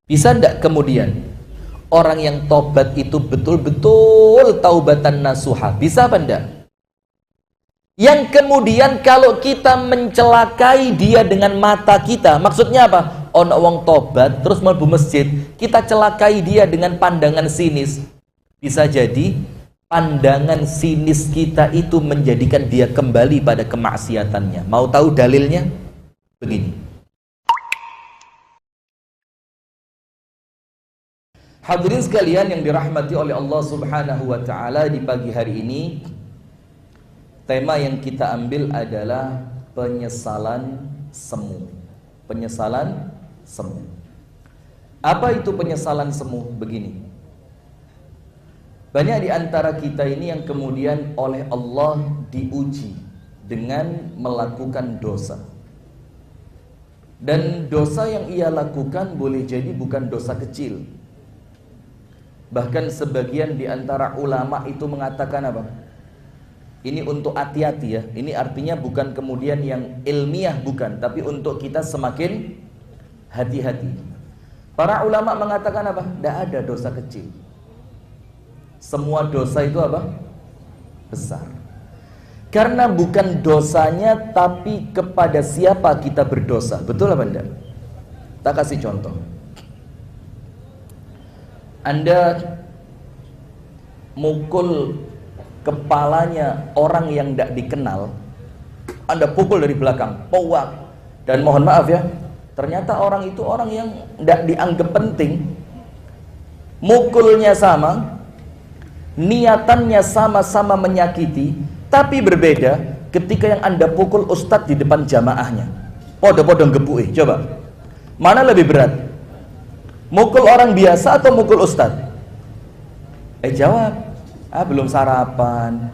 Bisa tidak kemudian orang yang tobat itu betul-betul taubatan nasuha? Bisa apa enggak? Yang kemudian kalau kita mencelakai dia dengan mata kita, maksudnya apa? Ono wong tobat terus mlebu masjid, kita celakai dia dengan pandangan sinis. Bisa jadi pandangan sinis kita itu menjadikan dia kembali pada kemaksiatannya. Mau tahu dalilnya? Begini. Hadirin sekalian yang dirahmati oleh Allah Subhanahu wa taala, di pagi hari ini tema yang kita ambil adalah penyesalan semu. Penyesalan semu. Apa itu penyesalan semu? Begini. Banyak di antara kita ini yang kemudian oleh Allah diuji dengan melakukan dosa. Dan dosa yang ia lakukan boleh jadi bukan dosa kecil. Bahkan sebagian di antara ulama itu mengatakan apa? Ini untuk hati-hati ya. Ini artinya bukan kemudian yang ilmiah, bukan, tapi untuk kita semakin hati-hati. Para ulama mengatakan apa? Tidak ada dosa kecil. Semua dosa itu apa? Besar. Karena bukan dosanya, tapi kepada siapa kita berdosa. Betul apa enggak? Kita kasih contoh. Anda mukul kepalanya orang yang tidak dikenal, Anda pukul dari belakang, powak, dan mohon maaf ya, ternyata orang itu orang yang tidak dianggap penting. Mukulnya sama, niatannya sama-sama menyakiti, tapi berbeda ketika yang Anda pukul ustadz di depan jamaahnya. Podo-podo ngebuih, coba mana lebih berat? Mukul orang biasa atau mukul ustadz? Jawab. Belum sarapan.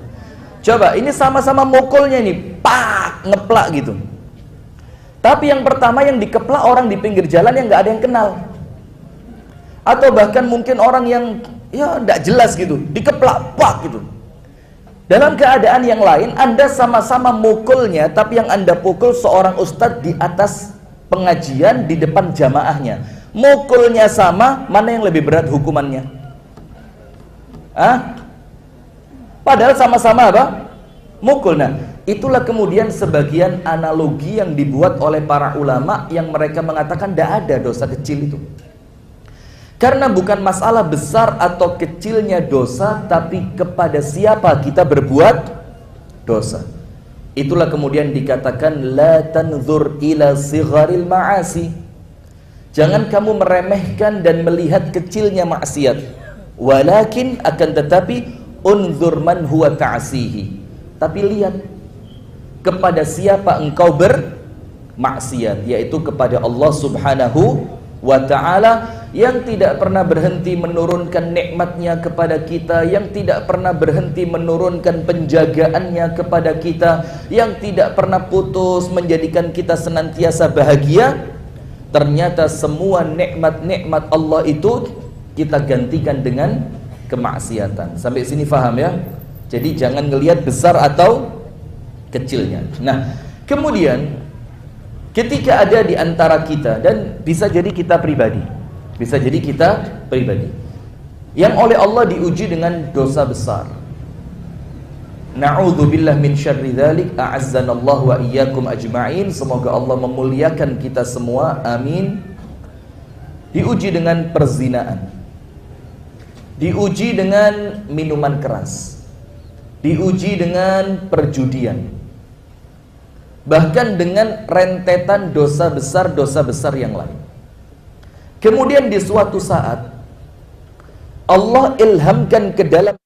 Coba, ini sama-sama mukulnya nih, pak, ngeplak gitu. Tapi yang pertama yang dikeplak orang di pinggir jalan yang nggak ada yang kenal. Atau bahkan mungkin orang yang ya nggak jelas gitu, dikeplak, pak gitu. Dalam keadaan yang lain, Anda sama-sama mukulnya, tapi yang Anda pukul seorang ustadz di atas pengajian di depan jamaahnya. Mukulnya sama, mana yang lebih berat hukumannya? Padahal sama-sama apa? Mukul. Nah, itulah kemudian sebagian analogi yang dibuat oleh para ulama yang mereka mengatakan tidak ada dosa kecil itu. Karena bukan masalah besar atau kecilnya dosa, tapi kepada siapa kita berbuat dosa. Itulah kemudian dikatakan la tanzur ila sigharil ma'asi. Jangan kamu meremehkan dan melihat kecilnya maksiat. Walakin akan tetapi unzur man huwa ta'asihi. Tapi lihat kepada siapa engkau bermaksiat, yaitu kepada Allah Subhanahu wa ta'ala yang tidak pernah berhenti menurunkan nikmatnya kepada kita, yang tidak pernah berhenti menurunkan penjagaannya kepada kita, yang tidak pernah putus menjadikan kita senantiasa bahagia. Ternyata semua nikmat-nikmat Allah itu kita gantikan dengan kemaksiatan. Sampai sini paham ya? Jadi jangan ngelihat besar atau kecilnya. Nah, kemudian ketika ada di antara kita, dan bisa jadi kita pribadi, bisa jadi kita pribadi yang oleh Allah diuji dengan dosa besar. Na'udzubillah min syarri dzalik, a'azzanallahu wa iyyakum ajma'in. Semoga Allah memuliakan kita semua, amin. Diuji dengan perzinaan, diuji dengan minuman keras, diuji dengan perjudian, bahkan dengan rentetan dosa besar yang lain. Kemudian di suatu saat Allah ilhamkan ke dalam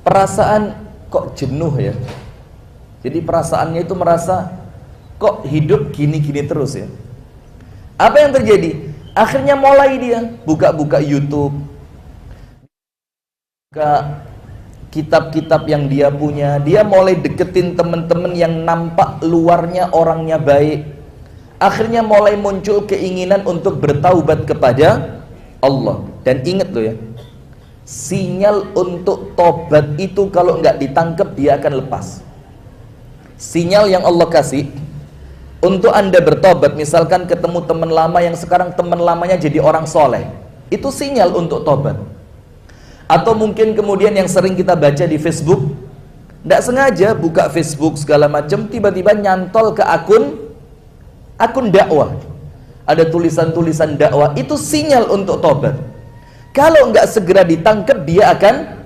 perasaan kok jenuh ya. Jadi perasaannya itu merasa kok hidup gini-gini terus ya. Apa yang terjadi? Akhirnya mulai dia buka-buka YouTube, buka kitab-kitab yang dia punya. Dia mulai deketin teman-teman yang nampak luarnya orangnya baik. Akhirnya mulai muncul keinginan untuk bertaubat kepada Allah. Dan ingat loh ya, sinyal untuk tobat itu kalau nggak ditangkap dia akan lepas. Sinyal yang Allah kasih, untuk Anda bertobat, misalkan ketemu teman lama yang sekarang teman lamanya jadi orang soleh, itu sinyal untuk tobat. Atau mungkin kemudian yang sering kita baca di Facebook, tidak sengaja buka Facebook segala macam, tiba-tiba nyantol ke akun dakwah, ada tulisan-tulisan dakwah, itu sinyal untuk tobat. Kalau nggak segera ditangkap, dia akan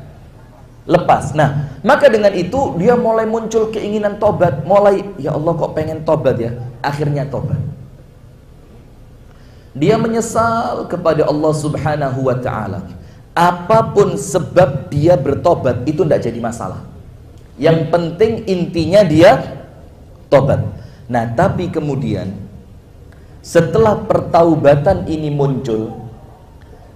lepas. Nah, maka dengan itu dia mulai muncul keinginan tobat, mulai, ya Allah kok pengen tobat ya, akhirnya tobat. Dia menyesal kepada Allah Subhanahu wa ta'ala. Apapun sebab dia bertobat, itu tidak jadi masalah. Yang penting intinya dia tobat. Nah, tapi kemudian setelah pertaubatan ini muncul,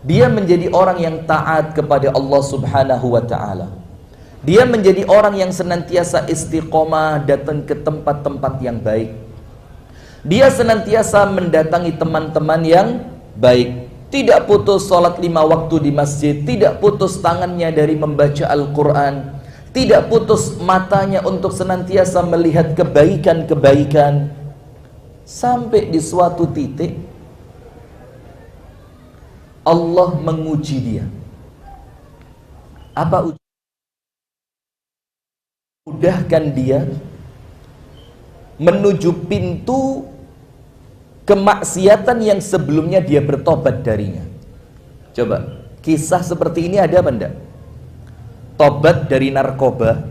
dia menjadi orang yang taat kepada Allah Subhanahu wa ta'ala. Dia menjadi orang yang senantiasa istiqomah, datang ke tempat-tempat yang baik. Dia senantiasa mendatangi teman-teman yang baik. Tidak putus sholat 5 waktu di masjid, tidak putus tangannya dari membaca Al-Quran, tidak putus matanya untuk senantiasa melihat kebaikan-kebaikan. Sampai di suatu titik Allah menguji dia. Apa ujian? Mudahkan dia menuju pintu kemaksiatan yang sebelumnya dia bertobat darinya. Coba, kisah seperti ini ada apa enggak? Tobat dari narkoba,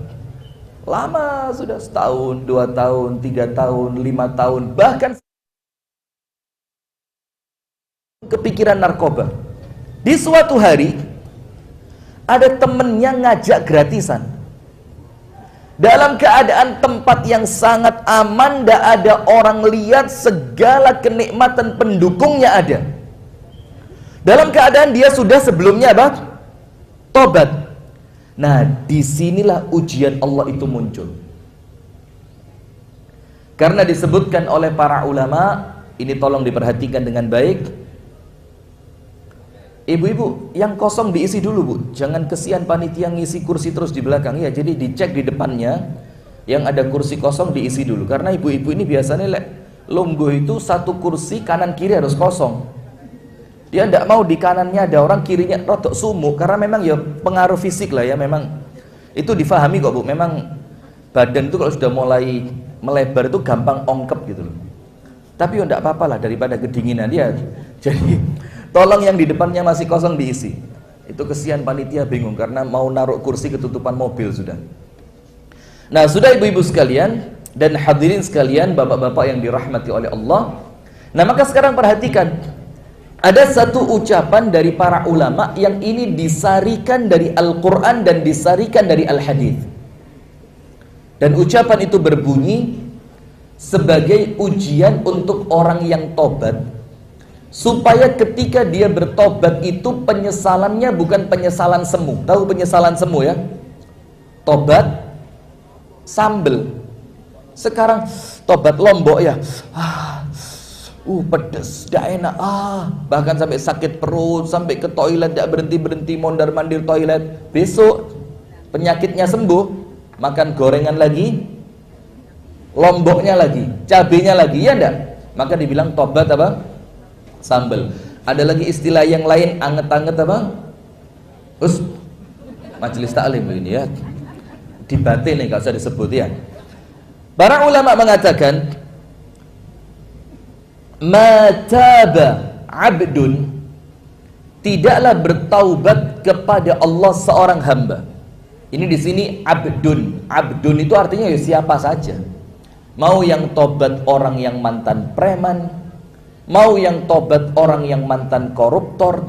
lama sudah, setahun, 2 tahun, 3 tahun, 5 tahun, bahkan kepikiran narkoba. Di suatu hari ada temennya ngajak gratisan. Dalam keadaan tempat yang sangat aman, tidak ada orang lihat, segala kenikmatan pendukungnya ada. Dalam keadaan dia sudah sebelumnya apa? Tobat. Nah, disinilah ujian Allah itu muncul. Karena disebutkan oleh para ulama, ini tolong diperhatikan dengan baik. Ibu-ibu, yang kosong diisi dulu bu, jangan kesian panitia ngisi kursi terus di belakang ya. Jadi dicek di depannya yang ada kursi kosong diisi dulu. Karena ibu-ibu ini biasanya lungguh itu satu kursi kanan kiri harus kosong. Dia tidak mau di kanannya ada orang, kirinya rotok sumuk. Karena memang ya pengaruh fisik lah ya, memang itu difahami kok bu. Memang badan itu kalau sudah mulai melebar itu gampang ongkep gitu loh. Tapi ya tidak apa-apa lah daripada kedinginan dia. Jadi tolong yang di depannya masih kosong diisi. Itu kesian panitia bingung karena mau naruh kursi ketutupan mobil sudah. Nah, sudah ibu-ibu sekalian dan hadirin sekalian, bapak-bapak yang dirahmati oleh Allah. Nah, maka sekarang perhatikan, ada satu ucapan dari para ulama yang ini disarikan dari Al-Quran dan disarikan dari Al-Hadith. Dan ucapan itu berbunyi sebagai ujian untuk orang yang tobat, supaya ketika dia bertobat itu penyesalannya bukan penyesalan semu. Tahu penyesalan semu ya? Tobat sambel. Sekarang tobat lombok ya, pedes, tidak enak, bahkan sampai sakit perut, sampai ke toilet tidak berhenti-berhenti, mondar-mandir toilet. Besok penyakitnya sembuh, makan gorengan lagi, lomboknya lagi, cabenya lagi, ya enggak? Maka dibilang tobat apa? Sambel. Ada lagi istilah yang lain, anget-anget apa? Majelis taklim ini ya, dibatin nih, gak usah disebut ya. Para ulama mengatakan, mataba abdun, tidaklah bertaubat kepada Allah seorang hamba. Ini di sini abdun. Abdun itu artinya ya siapa saja. Mau yang tobat orang yang mantan preman, mau yang tobat orang yang mantan koruptor,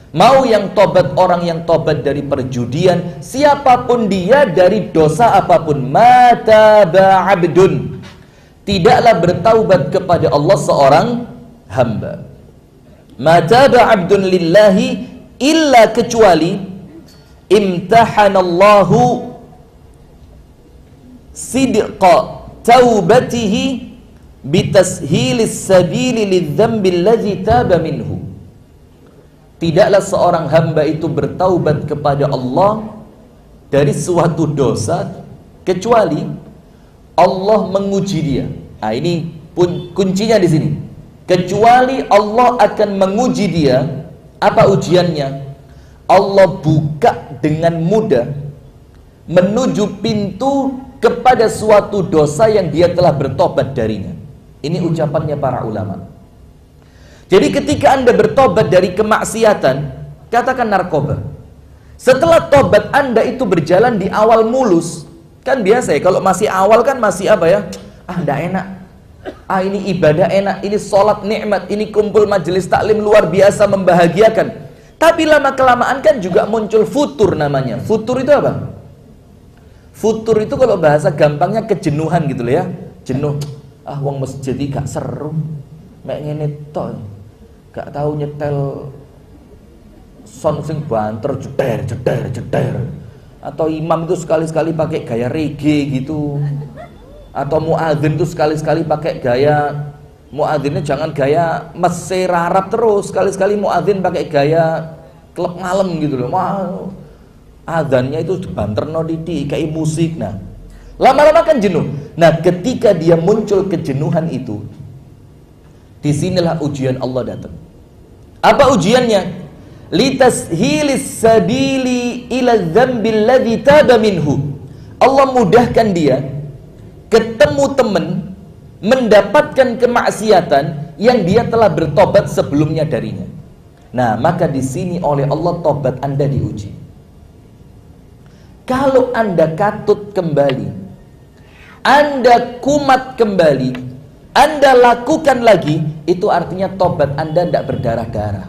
mau yang tobat orang yang tobat dari perjudian, siapapun dia dari dosa apapun, mataba abdun, tidaklah bertaubat kepada Allah seorang hamba. Mataba abdun lillahi illa, kecuali imtahanallahu sidqa taubatihi bitashilis sabili lidzambi allazi taba minhu. Tidaklah seorang hamba itu bertaubat kepada Allah dari suatu dosa kecuali Allah menguji dia. Ini Kuncinya di sini. Kecuali Allah akan menguji dia. Apa ujiannya? Allah buka dengan mudah menuju pintu kepada suatu dosa yang dia telah bertobat darinya. Ini ucapannya para ulama. Jadi ketika Anda bertobat dari kemaksiatan, katakan narkoba, setelah tobat Anda itu berjalan di awal mulus, kan biasa ya, kalau masih awal kan masih apa ya, enggak enak, ini ibadah enak, ini sholat nikmat, ini kumpul majelis taklim luar biasa membahagiakan. Tapi lama-kelamaan kan juga muncul futur namanya. Futur itu apa? Futur itu kalau bahasa gampangnya kejenuhan gitu loh ya. Jenuh. Wong masjid iki gak seru. Mek ngene tok. Gak tahu nyetel sound sing banter jeder. Atau imam itu sekali-sekali pakai gaya reggae gitu. Atau muadzin itu sekali-sekali pakai gaya, muadzinnya jangan gaya Mesir Arab terus, sekali-sekali muadzin pakai gaya klub malam gitu loh. Wow. Adzannya itu banterno didik kayak musik. Nah, lama-lama kan jenuh. Nah, ketika dia muncul kejenuhan itu, disinilah ujian Allah datang. Apa ujiannya? Litashilis sabili ila dzambil ladzi taba minhu. Allah mudahkan dia ketemu teman, mendapatkan kemaksiatan yang dia telah bertobat sebelumnya darinya. Nah, maka di sini oleh Allah tobat Anda diuji. Kalau Anda katut kembali, Anda kumat kembali, Anda lakukan lagi, itu artinya tobat Anda tidak berdarah-darah.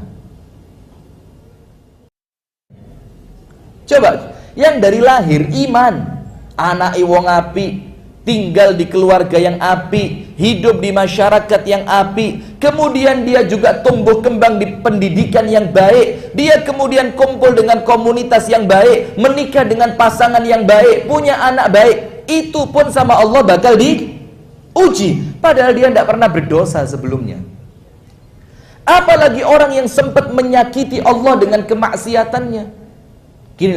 Coba, yang dari lahir iman, anak wong api, tinggal di keluarga yang api, hidup di masyarakat yang api, kemudian dia juga tumbuh kembang di pendidikan yang baik, dia kemudian kumpul dengan komunitas yang baik, menikah dengan pasangan yang baik, punya anak baik, itu pun sama Allah bakal diuji, padahal dia tidak pernah berdosa sebelumnya. Apalagi orang yang sempat menyakiti Allah dengan kemaksiatannya. Gini,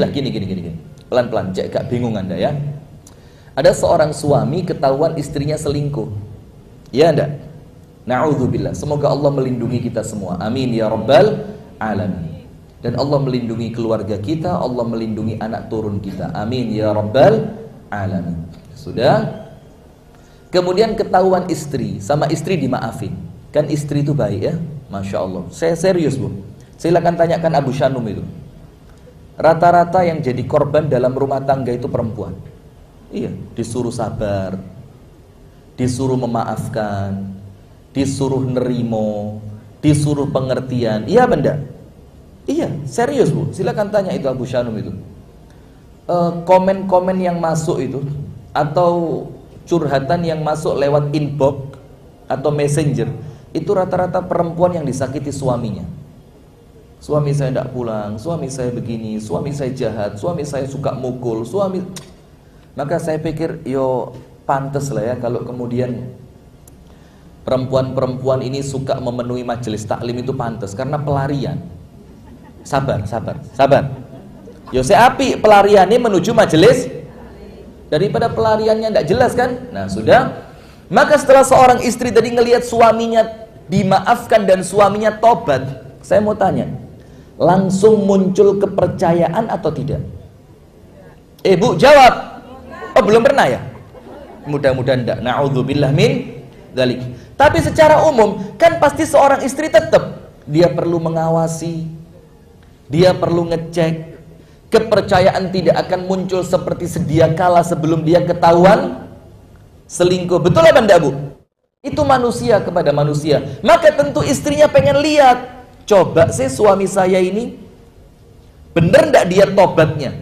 pelan-pelan, cek gak bingung Anda ya. Ada seorang suami ketahuan istrinya selingkuh. Ya enggak? Na'udzubillah. Semoga Allah melindungi kita semua. Amin ya rabbal alamin. Dan Allah melindungi keluarga kita, Allah melindungi anak turun kita. Amin ya rabbal alamin. Sudah? Kemudian ketahuan istri, sama istri dimaafin. Kan istri itu baik ya? Masya Allah. Saya serius Bu. Silakan tanyakan Abu Shanum itu. Rata-rata yang jadi korban dalam rumah tangga itu perempuan. Iya, disuruh sabar, disuruh memaafkan, disuruh nerimo, disuruh pengertian. Iya benda? Iya, serius Bu. Silakan tanya itu Abu Shanum itu. Komen-komen yang masuk itu, atau curhatan yang masuk lewat inbox atau messenger, itu rata-rata perempuan yang disakiti suaminya. Suami saya tidak pulang, suami saya begini, suami saya jahat, suami saya suka mukul, suami... Maka saya pikir, yo pantes lah ya kalau kemudian perempuan-perempuan ini suka memenuhi majelis taklim itu pantes, karena pelarian. Sabar. Yo saya api pelariannya menuju majelis daripada pelariannya tidak jelas kan. Nah sudah. Maka setelah seorang istri tadi ngelihat suaminya dimaafkan dan suaminya tobat, saya mau tanya, langsung muncul kepercayaan atau tidak? Bu jawab. Oh belum pernah ya? Mudah-mudahan enggak. Na'udzubillah min dzalik. Tapi secara umum kan pasti seorang istri tetap dia perlu mengawasi, dia perlu ngecek. Kepercayaan tidak akan muncul seperti sedia kala sebelum dia ketahuan selingkuh. Betul apa enggak Bu? Itu manusia kepada manusia. Maka tentu istrinya pengen lihat, coba sih suami saya ini bener enggak dia tobatnya?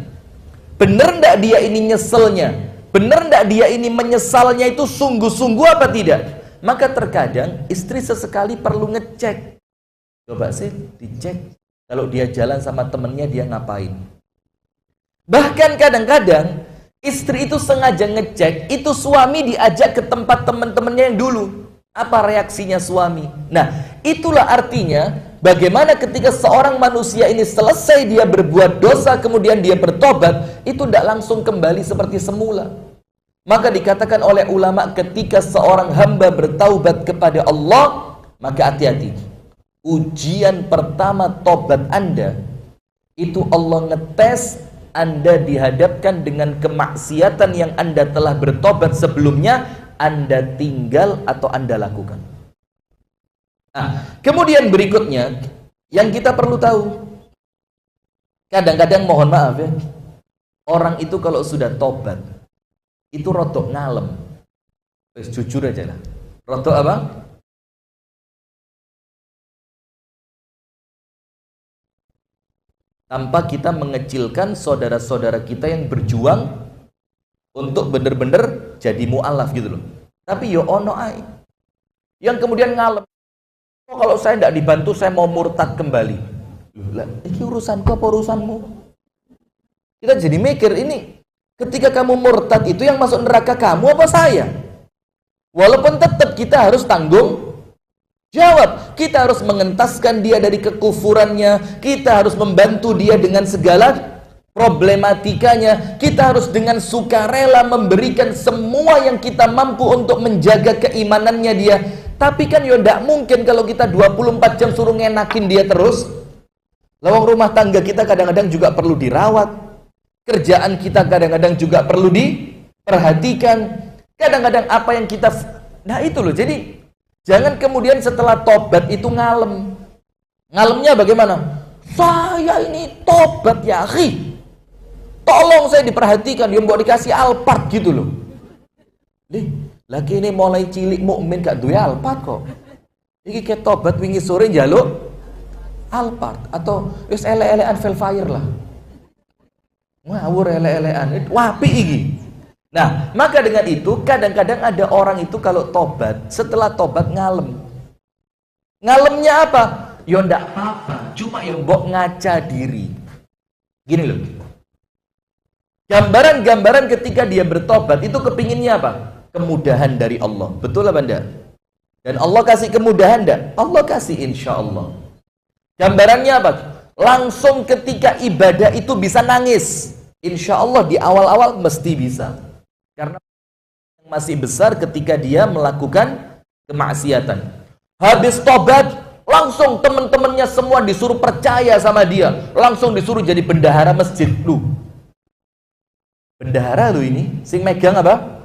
Bener enggak dia ini nyeselnya? Bener enggak dia ini menyesalnya itu sungguh-sungguh apa tidak? Maka terkadang istri sesekali perlu ngecek. Coba sih dicek. Kalau dia jalan sama temennya dia ngapain? Bahkan kadang-kadang istri itu sengaja ngecek, itu suami diajak ke tempat teman-temannya yang dulu. Apa reaksinya suami? Nah, itulah artinya bagaimana ketika seorang manusia ini selesai dia berbuat dosa, kemudian dia bertobat, itu tidak langsung kembali seperti semula. Maka dikatakan oleh ulama, ketika seorang hamba bertaubat kepada Allah, maka hati-hati. Ujian pertama tobat Anda, itu Allah ngetes Anda dihadapkan dengan kemaksiatan yang Anda telah bertobat sebelumnya, Anda tinggal atau Anda lakukan. Nah, kemudian berikutnya, yang kita perlu tahu, kadang-kadang mohon maaf ya, orang itu kalau sudah tobat, itu rotok ngalem. Jujur aja lah. Rotok apa? Tanpa kita mengecilkan saudara-saudara kita yang berjuang untuk benar-benar jadi mu'alaf gitu loh. Tapi yo ono ai yang kemudian ngalem. Oh, kalau saya tidak dibantu, saya mau murtad kembali. Lah, ini urusanku apa urusanmu? Kita jadi mikir, ini ketika kamu murtad itu yang masuk neraka kamu apa saya? Walaupun tetap kita harus tanggung jawab. Kita harus mengentaskan dia dari kekufurannya. Kita harus membantu dia dengan segala problematikanya. Kita harus dengan sukarela memberikan semua yang kita mampu untuk menjaga keimanannya dia. Tapi kan ya tidak mungkin kalau kita 24 jam suruh ngenakin dia terus. Lawang rumah tangga kita kadang-kadang juga perlu dirawat. Kerjaan kita kadang-kadang juga perlu diperhatikan. Kadang-kadang apa yang kita... Nah itu loh, jadi jangan kemudian setelah tobat itu ngalem. Ngalemnya bagaimana? Saya ini tobat ya akhi, tolong saya diperhatikan. Yang mau dikasih Alphard gitu loh. Lagi ini mulai cilik mukmin gak duwe Alphard kok. Iki ke tobat wingi sore njaluk Alphard atau wis ele-elean Velfire lah. Ngawur ele-elean, wapi iki. Nah, maka dengan itu kadang-kadang ada orang itu kalau tobat, setelah tobat ngalem. Ngalemnya apa? Ya ndak apa-apa, cuma ya mbok ngaca diri. Gini loh. Gambaran-gambaran ketika dia bertobat itu kepinginnya apa? Kemudahan dari Allah. Betul apa enggak? Dan Allah kasih kemudahan enggak? Allah kasih insya Allah. Gambarannya apa? Langsung ketika ibadah itu bisa nangis. Insya Allah di awal-awal mesti bisa. Karena yang masih besar ketika dia melakukan kemaksiatan. Habis tobat, langsung teman-temannya semua disuruh percaya sama dia. Langsung disuruh jadi bendahara masjid. Lu bendahara lu ini, sing megang apa?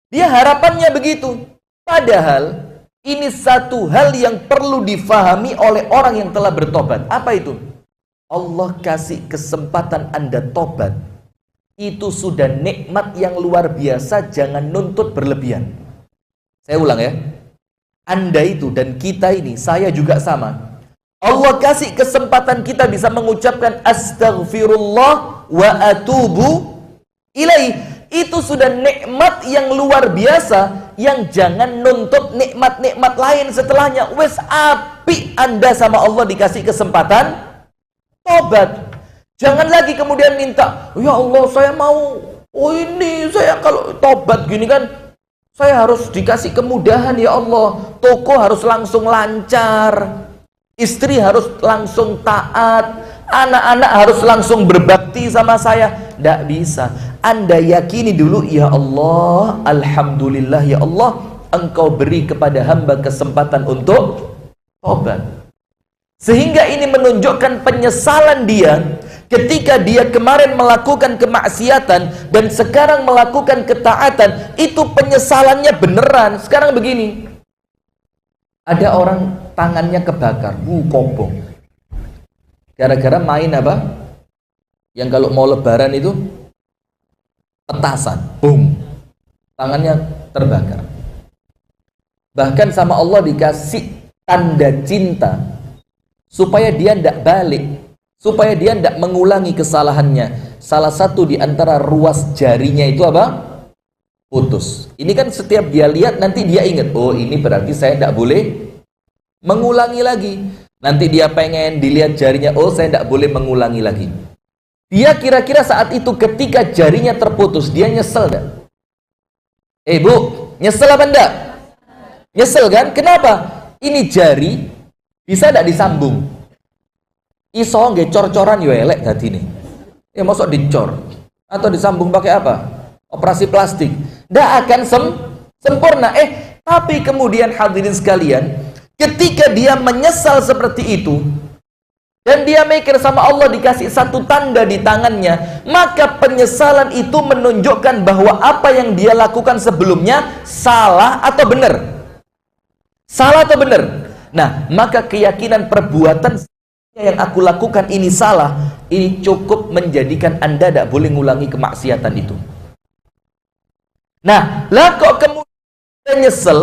Dia harapannya begitu. Padahal ini satu hal yang perlu difahami oleh orang yang telah bertobat. Apa itu? Allah kasih kesempatan Anda tobat. Itu sudah nikmat yang luar biasa. Jangan nuntut berlebihan. Saya ulang ya. Anda itu dan kita ini, saya juga sama. Allah kasih kesempatan kita bisa mengucapkan astaghfirullah wa atubu ilaih. Itu sudah nikmat yang luar biasa, yang jangan nuntut nikmat-nikmat lain setelahnya. Wes api Anda sama Allah dikasih kesempatan tobat. Jangan lagi kemudian minta, ya Allah saya mau, oh ini saya kalau tobat gini kan, saya harus dikasih kemudahan ya Allah. Toko harus langsung lancar, istri harus langsung taat, anak-anak harus langsung berbakti sama saya. Tidak bisa. Anda yakini dulu, ya Allah, alhamdulillah ya Allah, Engkau beri kepada hamba kesempatan untuk tobat. Sehingga ini menunjukkan penyesalan dia ketika dia kemarin melakukan kemaksiatan dan sekarang melakukan ketaatan. Itu penyesalannya beneran. Sekarang begini, ada orang tangannya kebakar, kobong, gara-gara main apa? Yang kalau mau lebaran itu petasan, boom, tangannya terbakar. Bahkan sama Allah dikasih tanda cinta supaya dia tidak balik, supaya dia tidak mengulangi kesalahannya. Salah satu di antara ruas jarinya itu apa? Putus. Ini kan setiap dia lihat nanti dia ingat, oh ini berarti saya tidak boleh mengulangi lagi. Nanti dia pengen dilihat jarinya, oh saya tidak boleh mengulangi lagi. Dia kira-kira saat itu ketika jarinya terputus, dia nyesel enggak? Bu, nyesel apa enggak? Nyesel kan? Kenapa? Ini jari bisa enggak disambung? Iso nggih cor-coran yo elek dadi ini. Ya mosok dicor atau disambung pakai apa? operasi plastik. Tidak akan sempurna. Tapi kemudian hadirin sekalian, ketika dia menyesal seperti itu, dan dia mikir sama Allah dikasih satu tanda di tangannya, maka penyesalan itu menunjukkan bahwa apa yang dia lakukan sebelumnya salah atau benar. Salah atau benar. Nah, maka keyakinan perbuatan yang aku lakukan ini salah, ini cukup menjadikan Anda tidak boleh ngulangi kemaksiatan itu. Nah, lah kok kemudian Anda nyesel,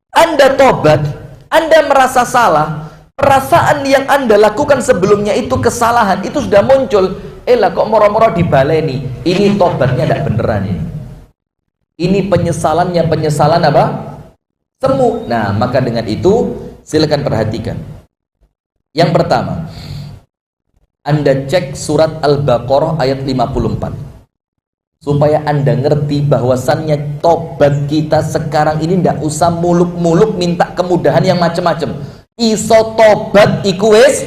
Anda tobat, Anda merasa salah, perasaan yang Anda lakukan sebelumnya itu kesalahan, itu sudah muncul. Lah kok moro-moro dibaleni, ini tobatnya tidak beneran ini. Ini penyesalan apa? Semu. Nah, maka dengan itu silakan perhatikan. Yang pertama, Anda cek surat Al-Baqarah ayat 54 supaya Anda ngerti bahwasannya tobat kita sekarang ini tidak usah muluk-muluk minta kemudahan yang macam-macam. Iso tobat iku wis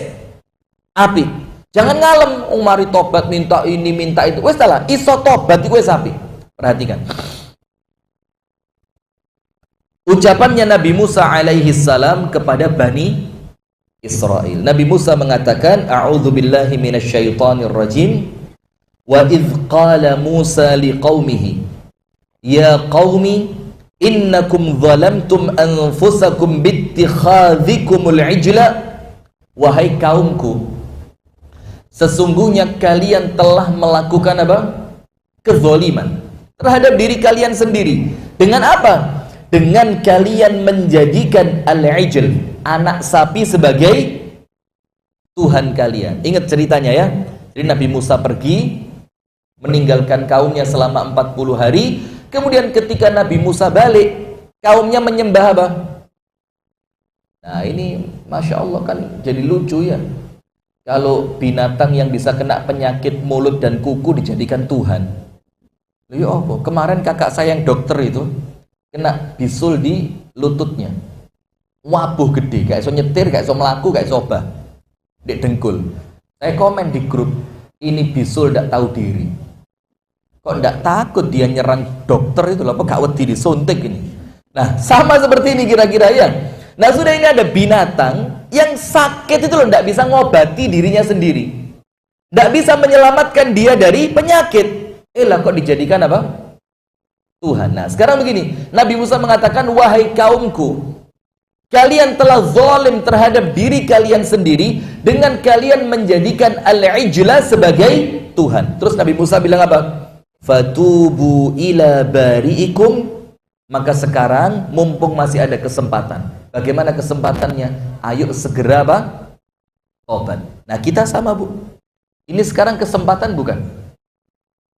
api. Jangan ngalem mari tobat minta ini minta itu. Wis salah, iso tobat iku wis api. Perhatikan. Ucapannya Nabi Musa alaihi salam kepada Bani Israel. Nabi Musa mengatakan, "A'udzu billahi minasyaitonir rajim. Wa idz qala Musa liqaumihi, ya qaumi innakum zalamtum anfusakum bittikhadhikumul ijla." Wahai kaumku, sesungguhnya kalian telah melakukan apa? Kezaliman terhadap diri kalian sendiri. Dengan apa? Dengan kalian menjadikan al-ijl, anak sapi, sebagai Tuhan kalian. Ingat ceritanya ya. Jadi Nabi Musa pergi meninggalkan kaumnya selama 40 hari. Kemudian ketika Nabi Musa balik, kaumnya menyembah apa? Nah ini Masya Allah kan jadi lucu ya. Kalau binatang yang bisa kena penyakit mulut dan kuku dijadikan Tuhan. Ya apa? Kemarin kakak saya yang dokter itu kena bisul di lututnya, wabuh gede, gak iso nyetir, gak iso melaku, gak iso obah di dengkul. Saya komen di grup, ini bisul gak tahu diri. Kok gak takut dia nyerang dokter itu, apa gak wedi disuntik ini. Nah sama seperti ini kira-kira ya. Nah sudah, ini ada binatang yang sakit itu loh, gak bisa ngobati dirinya sendiri, gak bisa menyelamatkan dia dari penyakit. Lah kok dijadikan apa? Tuhan. Nah sekarang begini, Nabi Musa mengatakan, wahai kaumku, kalian telah zalim terhadap diri kalian sendiri dengan kalian menjadikan al-ijla sebagai Tuhan. Terus Nabi Musa bilang apa? Fatubu ila bari'ikum. Maka sekarang mumpung masih ada kesempatan. Bagaimana kesempatannya? Ayo segera apa? Tobat. Nah kita sama Bu, ini sekarang kesempatan bukan?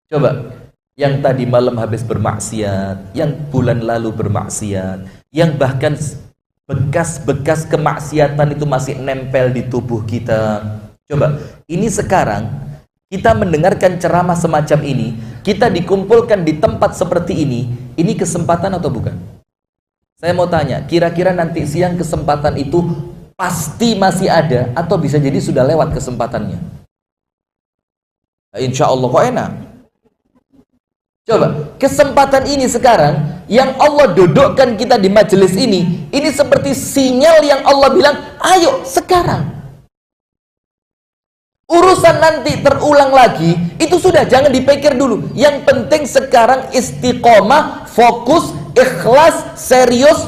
Coba, yang tadi malam habis bermaksiat, yang bulan lalu bermaksiat, yang bahkan bekas-bekas kemaksiatan itu masih nempel di tubuh kita. Coba, ini sekarang kita mendengarkan ceramah semacam ini, kita dikumpulkan di tempat seperti ini kesempatan atau bukan? Saya mau tanya, kira-kira nanti siang kesempatan itu pasti masih ada atau bisa jadi sudah lewat kesempatannya? Insya Allah kok enak. Coba, kesempatan ini sekarang yang Allah dudukkan kita di majelis ini seperti sinyal yang Allah bilang, ayo sekarang. Urusan nanti terulang lagi, itu sudah jangan dipikir dulu. Yang penting sekarang istiqomah, fokus, ikhlas, serius,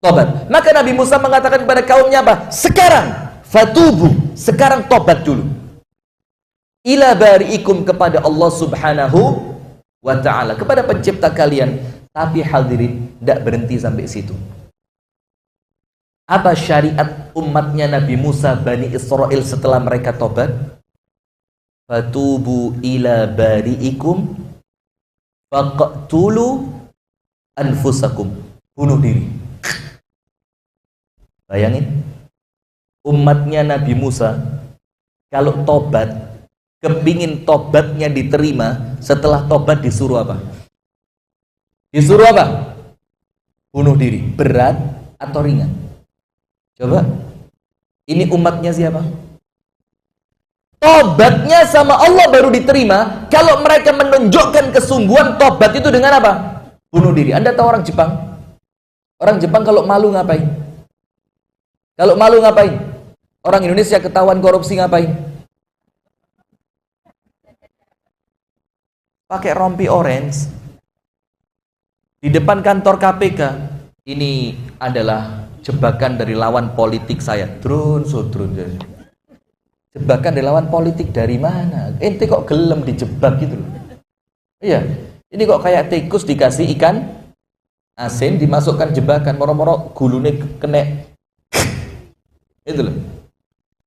tobat. Maka Nabi Musa mengatakan kepada kaumnya apa? Sekarang, fatubu, sekarang tobat dulu. Ila bari'ikum, kepada Allah subhanahu wa ta'ala, kepada pencipta kalian. Tapi hadirin, tidak berhenti sampai situ. Apa syariat umatnya Nabi Musa Bani Israel setelah mereka tobat? Fatubu ila bari'ikum faqtulu anfusakum, bunuh diri. Bayangin, umatnya Nabi Musa kalau tobat, kepingin tobatnya diterima, setelah tobat disuruh apa? Disuruh apa? Bunuh diri. Berat atau ringan? Coba, ini umatnya siapa? Tobatnya sama Allah baru diterima kalau mereka menunjukkan kesungguhan tobat itu dengan apa? Bunuh diri. Anda tahu orang Jepang? Orang Jepang kalau malu ngapain? Kalau malu ngapain? Orang Indonesia ketahuan korupsi ngapain? Pakai rompi orange di depan kantor KPK. Ini adalah jebakan dari lawan politik saya. Drun. Jebakan dari lawan politik dari mana? Ente kok gelem dijebak gitu loh. Iya, ini kok kayak tikus dikasih ikan asin, dimasukkan jebakan, moro-moro gulune kena. Itu loh.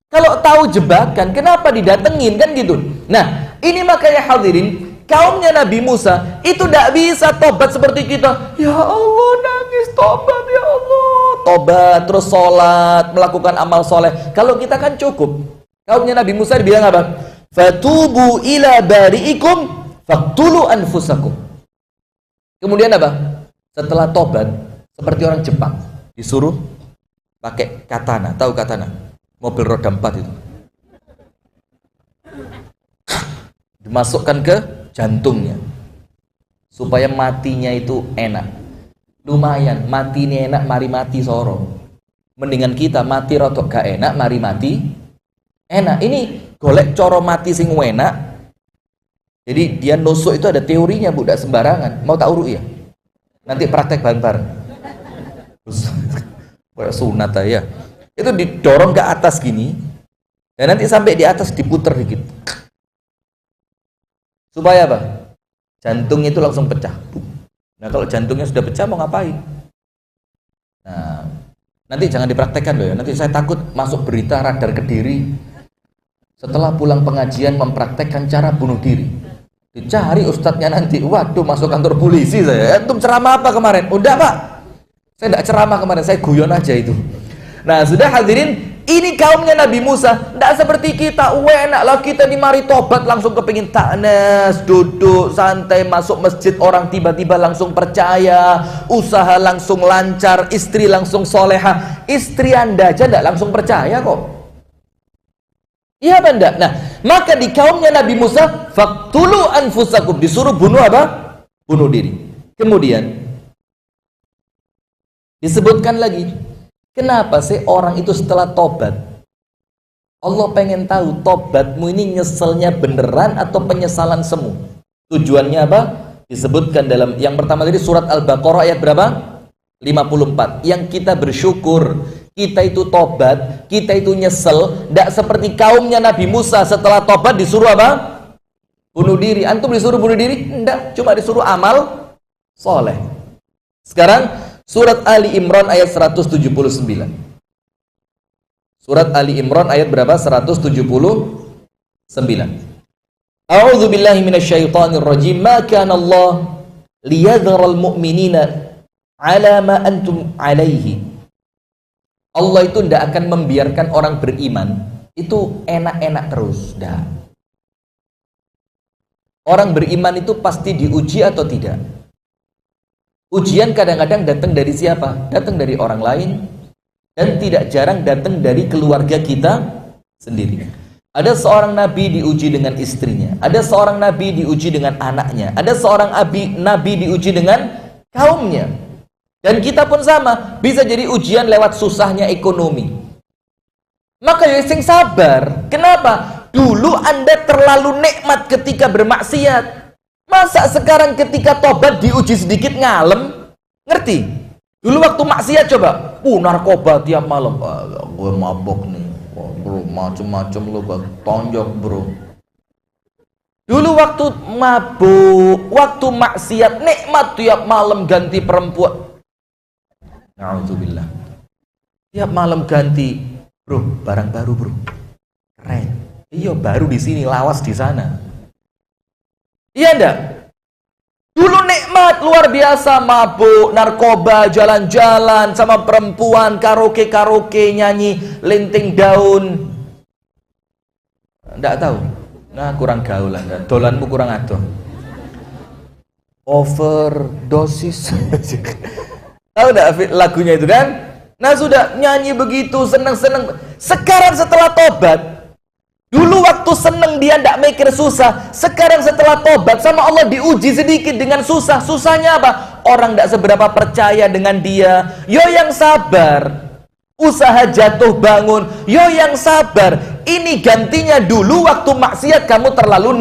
Kalau tahu jebakan, kenapa didatengin kan gitu? Nah, ini makanya hadirin, kaumnya Nabi Musa itu tidak bisa tobat seperti kita. Ya Allah, nangis tobat ya Allah. Tobat, terus sholat, melakukan amal soleh. Kalau kita kan cukup. Kaumnya Nabi Musa dibilang apa? Fatubu ila bari'ikum faqtulu anfusakum. Kemudian apa? Setelah tobat, seperti orang Jepang, disuruh pakai katana. Tahu katana? Mobil roda 4 itu. Dimasukkan ke jantungnya. Supaya matinya itu enak. Lumayan, mati ini enak, mari mati soro. Mendingan kita mati rotok gak enak, mari mati enak. Ini golek coro mati sing enak. Jadi dia nusuk itu ada teorinya, Bu, tidak sembarangan. Mau tak urut ya? Nanti praktek bareng-bareng. Kayak sunat ya. Itu didorong ke atas gini. Dan nanti sampai di atas diputer dikit. Supaya apa? Jantungnya itu langsung pecah. Nah, kalau jantungnya sudah pecah mau ngapain? Nah, nanti jangan dipraktekkan loh ya. Nanti saya takut masuk berita radar Kediri. Setelah pulang pengajian mempraktekkan cara bunuh diri. Dicari ustadznya nanti. Waduh, masuk kantor polisi saya. Antum ceramah apa kemarin? Udah, Pak. Saya tidak ceramah kemarin, saya guyon aja itu. Nah, sudah hadirin, ini kaumnya Nabi Musa. Tidak seperti kita. Enak lah kita di mari tobat langsung kepingin taknes, duduk santai, masuk masjid orang tiba-tiba langsung percaya, usaha langsung lancar, istri langsung soleha. Istri Anda aja tidak langsung percaya kok. Iya apa enggak? Nah, maka di kaumnya Nabi Musa, faqtulu anfusakum, disuruh bunuh apa? Bunuh diri. Kemudian disebutkan lagi, kenapa sih orang itu setelah tobat? Allah pengen tahu tobatmu ini nyeselnya beneran atau penyesalan semu. Tujuannya apa? Disebutkan dalam yang pertama tadi surat Al-Baqarah ayat berapa? 54. Yang kita bersyukur kita itu tobat, kita itu nyesel, tidak seperti kaumnya Nabi Musa setelah tobat disuruh apa? Bunuh diri. Antum disuruh bunuh diri? Tidak, cuma disuruh amal soleh. Sekarang surat Ali Imran ayat 179. Surat Ali Imran ayat berapa? 179. A'udzu billahi minasyaitonir rajim. Ma kana Allah liyadhharal mu'minina 'ala ma antum 'alaihi. Allah itu tidak akan membiarkan orang beriman itu enak-enak terus. Dah. Orang beriman itu pasti diuji atau tidak? Ujian kadang-kadang datang dari siapa? Datang dari orang lain, dan tidak jarang datang dari keluarga kita sendiri. Ada seorang nabi diuji dengan istrinya, ada seorang nabi diuji dengan anaknya, ada seorang nabi diuji dengan kaumnya. Dan kita pun sama, bisa jadi ujian lewat susahnya ekonomi. Maka ya sing sabar. Kenapa? Dulu Anda terlalu nikmat ketika bermaksiat. Masa sekarang ketika tobat diuji sedikit ngalem? Ngerti? Dulu waktu maksiat coba, narkoba tiap malam. Gue mabok nih, bro, macem-macem lo tonjok bro. Dulu waktu mabuk, waktu maksiat nikmat tiap malam ganti perempuan. Na'udzubillah. Tiap malam ganti, bro, barang baru bro, keren. Iya baru di sini, lawas di sana. Iya enggak? Dulu nikmat luar biasa, mabuk, narkoba, jalan-jalan sama perempuan, karaoke nyanyi, linting daun. Enggak tahu. Nah kurang gaul Anda, dolanmu kurang adoh. Overdosis. Tahu enggak lagunya itu kan? Nah sudah nyanyi begitu, seneng-seneng. Sekarang setelah tobat, Dulu waktu seneng dia tidak mikir susah. Sekarang setelah tobat sama Allah diuji sedikit dengan susah. Susahnya apa? Orang tidak seberapa percaya dengan dia. Yo yang sabar. Usaha jatuh bangun. Yo yang sabar. Ini gantinya dulu waktu maksiat kamu terlalu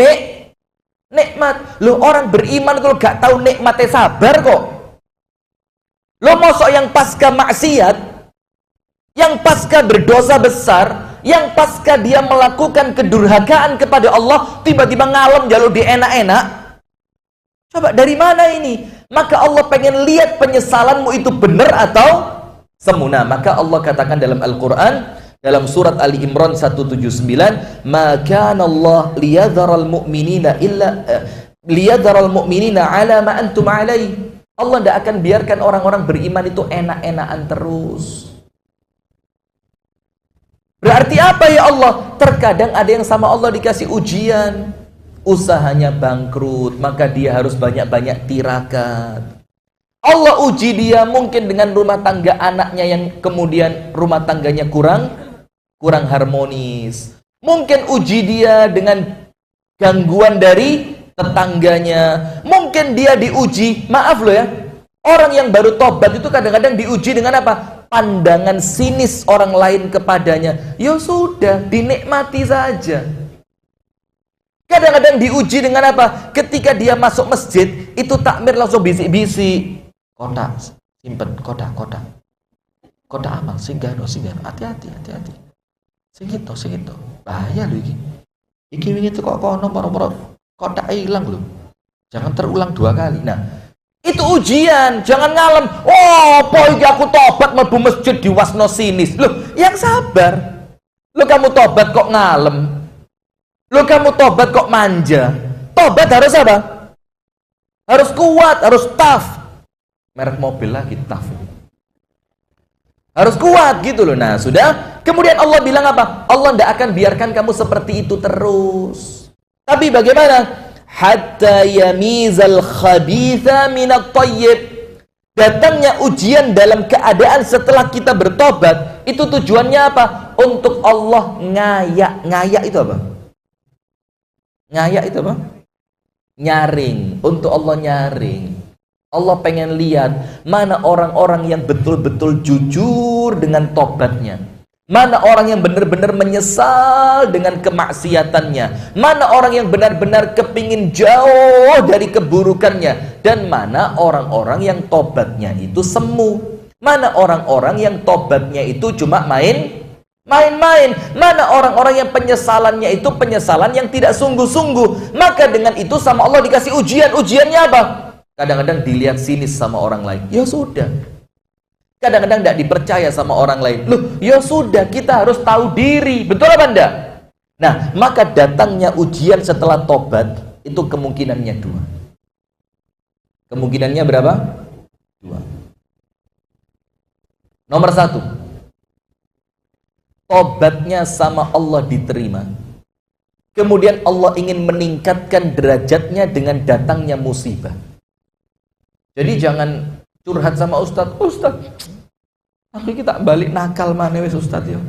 nikmat. Loh, orang beriman kalau gak tahu nikmatnya sabar kok. Loh, mosok yang pasca maksiat, yang pasca berdosa besar, yang pasca dia melakukan kedurhakaan kepada Allah, tiba-tiba ngalem jalur di enak-enak. Coba dari mana ini? Maka Allah pengen lihat penyesalanmu itu benar atau semu. Nah, maka Allah katakan dalam Al-Quran, dalam surat Ali Imran 179, maka Allah liyadharal mu'minina ala ma antum alaih. Allah tidak akan biarkan orang-orang beriman itu enak-enakan terus. Berarti apa ya Allah? Terkadang ada yang sama Allah dikasih ujian, usahanya bangkrut, maka dia harus banyak-banyak tirakat. Allah uji dia mungkin dengan rumah tangga anaknya yang kemudian rumah tangganya kurang harmonis. Mungkin uji dia dengan gangguan dari tetangganya. Mungkin dia diuji, maaf loh ya, orang yang baru tobat itu kadang-kadang diuji dengan apa? Pandangan sinis orang lain kepadanya. Ya sudah, dinikmati saja. Kadang-kadang diuji dengan apa? Ketika dia masuk masjid, itu takmir langsung bisik-bisik. Kotak, simpen, kotak. Kotak amal, singgah, hati-hati. Segitu. Bahaya loh ini. Iki itu kok kono moro-moro kotak hilang loh. Jangan terulang 2 kali. Nah, itu ujian, jangan ngalem. Oh, poin aku tobat mlebu masjid diwasno sinis. Loh, yang sabar. Loh, kamu tobat kok ngalem. Loh, kamu tobat kok manja. Tobat harus apa? Harus kuat, harus tough. Merek mobil lagi, tough. Harus kuat gitu loh. Nah, sudah. Kemudian Allah bilang apa? Allah tidak akan biarkan kamu seperti itu terus. Tapi bagaimana? Hatta yamizal khabitha minat tayyib. Datangnya ujian dalam keadaan setelah kita bertobat, itu tujuannya apa? Untuk Allah ngayak itu apa? Ngayak itu apa? Nyaring. Untuk Allah nyaring. Allah pengen lihat mana orang-orang yang betul-betul jujur dengan tobatnya, mana orang yang benar-benar menyesal dengan kemaksiatannya, mana orang yang benar-benar kepingin jauh dari keburukannya, dan mana orang-orang yang tobatnya itu semu, mana orang-orang yang tobatnya itu cuma main-main, mana orang-orang yang penyesalannya itu penyesalan yang tidak sungguh-sungguh. Maka dengan itu sama Allah dikasih ujiannya apa? Kadang-kadang dilihat sinis sama orang lain, ya sudah. Kadang-kadang tidak dipercaya sama orang lain. Loh, ya sudah, kita harus tahu diri. Betul apa enggak? Nah, maka datangnya ujian setelah tobat itu kemungkinannya 2. Kemungkinannya berapa? 2. Nomor 1, tobatnya sama Allah diterima. Kemudian Allah ingin meningkatkan derajatnya dengan datangnya musibah. Jadi jangan curhat sama Ustadz, tapi kita balik nakal mana wis Ustadz ya.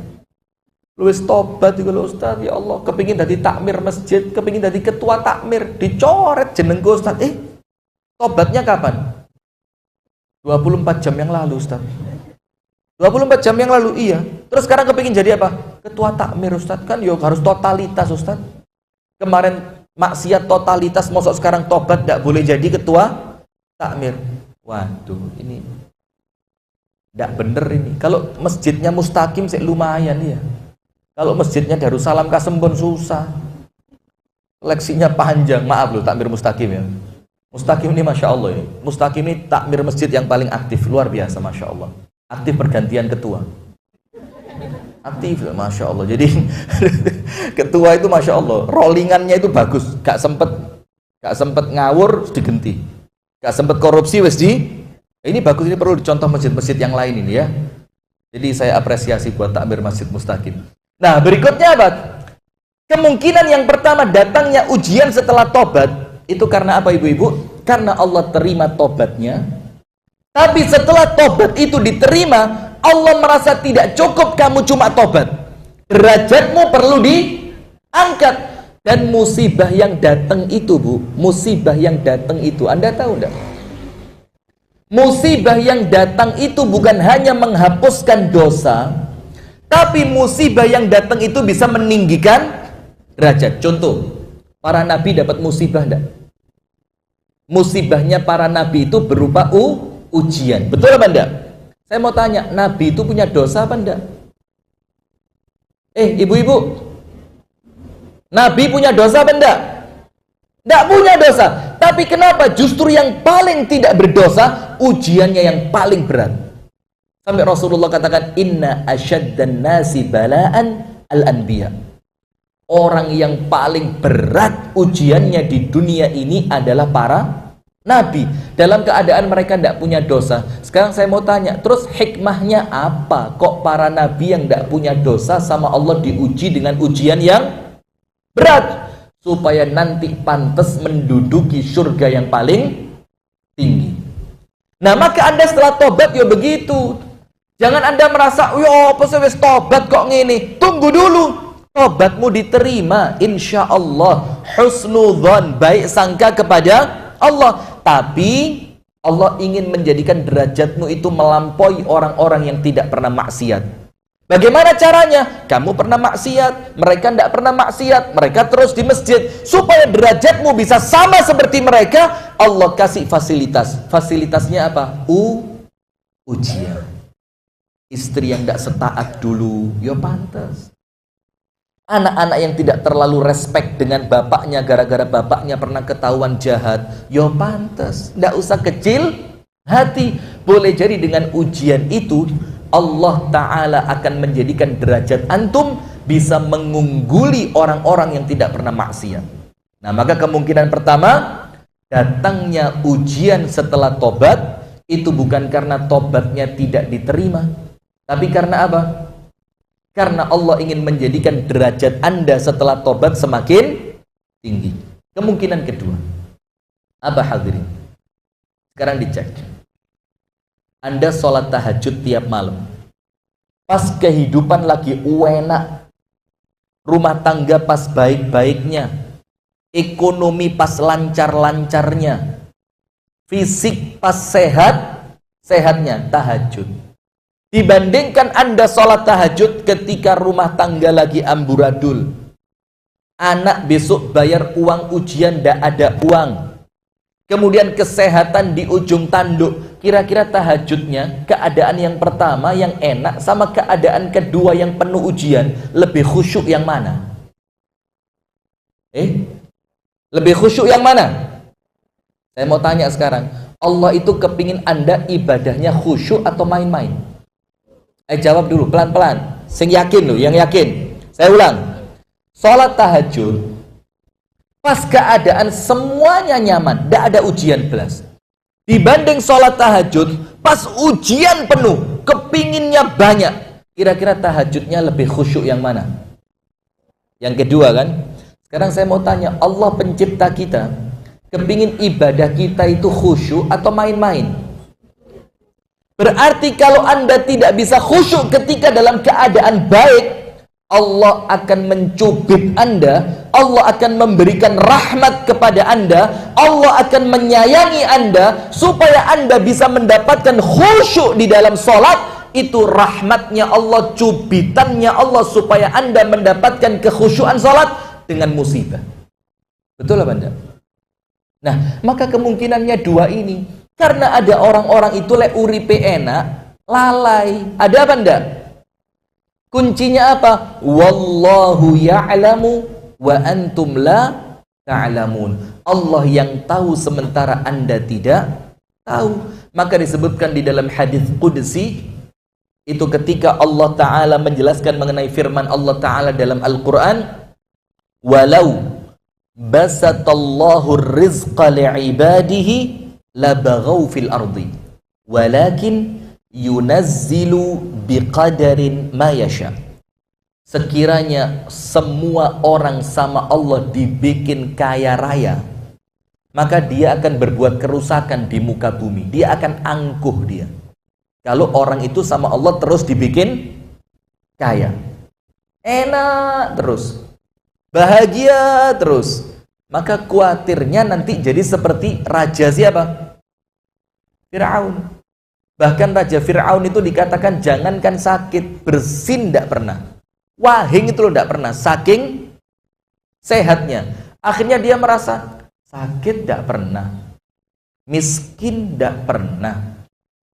Lu wis tobat juga lo Ustadz, ya Allah, kepingin dadi takmir masjid, kepingin dadi ketua takmir, dicoret jenengku Ustadz. Tobatnya kapan? 24 jam yang lalu Ustadz. 24 jam yang lalu, iya. Terus sekarang kepingin jadi apa? Ketua takmir Ustadz, kan yo harus totalitas Ustadz. Kemarin maksiat totalitas, mosok sekarang tobat tidak boleh jadi ketua takmir. Waduh, ini tidak bener ini. Kalau masjidnya Mustaqim sih lumayan ya. Kalau masjidnya Darussalam Kasembon susah. Leksinya panjang. Maaf loh, takmir Mustaqim ya. Mustaqim ini Masya Allah ya. Mustaqim ini takmir masjid yang paling aktif. Luar biasa Masya Allah. Aktif pergantian ketua. Aktif ya Masya Allah. Jadi ketua itu Masya Allah. Rollingannya itu bagus. Gak sempet ngawur digenti. Gak sempat korupsi wes ini bagus, ini perlu dicontoh masjid-masjid yang lain ini ya. Jadi saya apresiasi buat takmir Masjid Mustaqim. Nah, berikutnya apa? Kemungkinan yang pertama datangnya ujian setelah tobat itu karena apa ibu-ibu? Karena Allah terima tobatnya. Tapi setelah tobat itu diterima, Allah merasa tidak cukup kamu cuma tobat. Derajatmu perlu Angkat. Dan musibah yang datang itu, Bu, musibah yang datang itu, Anda tahu enggak? Musibah yang datang itu bukan hanya menghapuskan dosa, tapi musibah yang datang itu bisa meninggikan derajat. Contoh, para nabi dapat musibah enggak? Musibahnya para nabi itu berupa ujian. Betul apa enggak? Saya mau tanya, nabi itu punya dosa apa enggak? Ibu-ibu, nabi punya dosa apa enggak? Enggak punya dosa. Tapi kenapa justru yang paling tidak berdosa ujiannya yang paling berat? Sampai Rasulullah katakan, inna asyaddan nasi bala'an al-anbiya. Orang yang paling berat ujiannya di dunia ini adalah para nabi. Dalam keadaan mereka tidak punya dosa. Sekarang saya mau tanya, terus hikmahnya apa? Kok para nabi yang tidak punya dosa sama Allah diuji dengan ujian yang berat? Supaya nanti pantas menduduki surga yang paling tinggi. Nah, maka Anda setelah tobat ya begitu. Jangan Anda merasa, yo apa sih wis tobat kok ngene. Tunggu dulu. Tobatmu diterima, insya Allah. Husnudzon, baik sangka kepada Allah. Tapi Allah ingin menjadikan derajatmu itu melampaui orang-orang yang tidak pernah maksiat. Bagaimana caranya? Kamu pernah maksiat, mereka tidak pernah maksiat, mereka terus di masjid. Supaya derajatmu bisa sama seperti mereka, Allah kasih fasilitas. Fasilitasnya apa? Ujian. Istri yang tidak setaat dulu, ya pantas. Anak-anak yang tidak terlalu respect dengan bapaknya gara-gara bapaknya pernah ketahuan jahat, ya pantas. Tidak usah kecil hati. Boleh jadi dengan ujian itu Allah Ta'ala akan menjadikan derajat antum bisa mengungguli orang-orang yang tidak pernah maksiat. Nah, maka kemungkinan pertama, datangnya ujian setelah tobat itu bukan karena tobatnya tidak diterima, tapi karena apa? Karena Allah ingin menjadikan derajat Anda setelah tobat semakin tinggi. Kemungkinan kedua, apa hadirin? Sekarang dicek. Anda sholat tahajud tiap malam. Pas kehidupan lagi enak, rumah tangga pas baik-baiknya, ekonomi pas lancar-lancarnya, fisik pas sehat-sehatnya, tahajud. Dibandingkan Anda sholat tahajud ketika rumah tangga lagi amburadul, anak besok bayar uang ujian, tidak ada uang, kemudian kesehatan di ujung tanduk. Kira-kira tahajudnya, keadaan yang pertama yang enak sama keadaan kedua yang penuh ujian, lebih khusyuk yang mana? Lebih khusyuk yang mana? Saya mau tanya sekarang, Allah itu kepingin Anda ibadahnya khusyuk atau main-main? Jawab dulu, pelan-pelan. Sing yakin loh, yang yakin. Saya ulang. Sholat tahajud, pas keadaan semuanya nyaman, tidak ada ujian belas. Dibanding sholat tahajud, pas ujian penuh, kepinginnya banyak. Kira-kira tahajudnya lebih khusyuk yang mana? Yang kedua kan? Sekarang saya mau tanya, Allah pencipta kita, kepingin ibadah kita itu khusyuk atau main-main? Berarti kalau Anda tidak bisa khusyuk ketika dalam keadaan baik, Allah akan mencubit Anda, Allah akan memberikan rahmat kepada Anda, Allah akan menyayangi Anda, supaya Anda bisa mendapatkan khusyuk di dalam sholat. Itu rahmatnya Allah, cubitannya Allah, supaya Anda mendapatkan kekhusyuan sholat dengan musibah. Betul apa enggak? Nah, maka kemungkinannya dua ini. Karena ada orang-orang itu uripe enak, lalai. Ada apa enggak? Kuncinya apa? Wallahu ya'lamu wa antum la ta'lamun. Allah yang tahu sementara Anda tidak tahu. Maka disebutkan di dalam hadis qudsi, itu ketika Allah Ta'ala menjelaskan mengenai firman Allah Ta'ala dalam Al-Quran, walau basatallahu rizqa li'ibadihi labaghaw fil ardi walakin yunazzilu biqadarin ma yasha. Sekiranya semua orang sama Allah dibikin kaya raya, maka dia akan berbuat kerusakan di muka bumi. Dia akan angkuh dia. Kalau orang itu sama Allah terus dibikin kaya, enak terus. bahagia terus. Maka khawatirnya nanti jadi seperti raja siapa? Fir'aun. Bahkan Raja Fir'aun itu dikatakan jangankan sakit, bersin tidak pernah. Wahing itu loh tidak pernah, saking sehatnya. Akhirnya dia merasa sakit tidak pernah, miskin tidak pernah,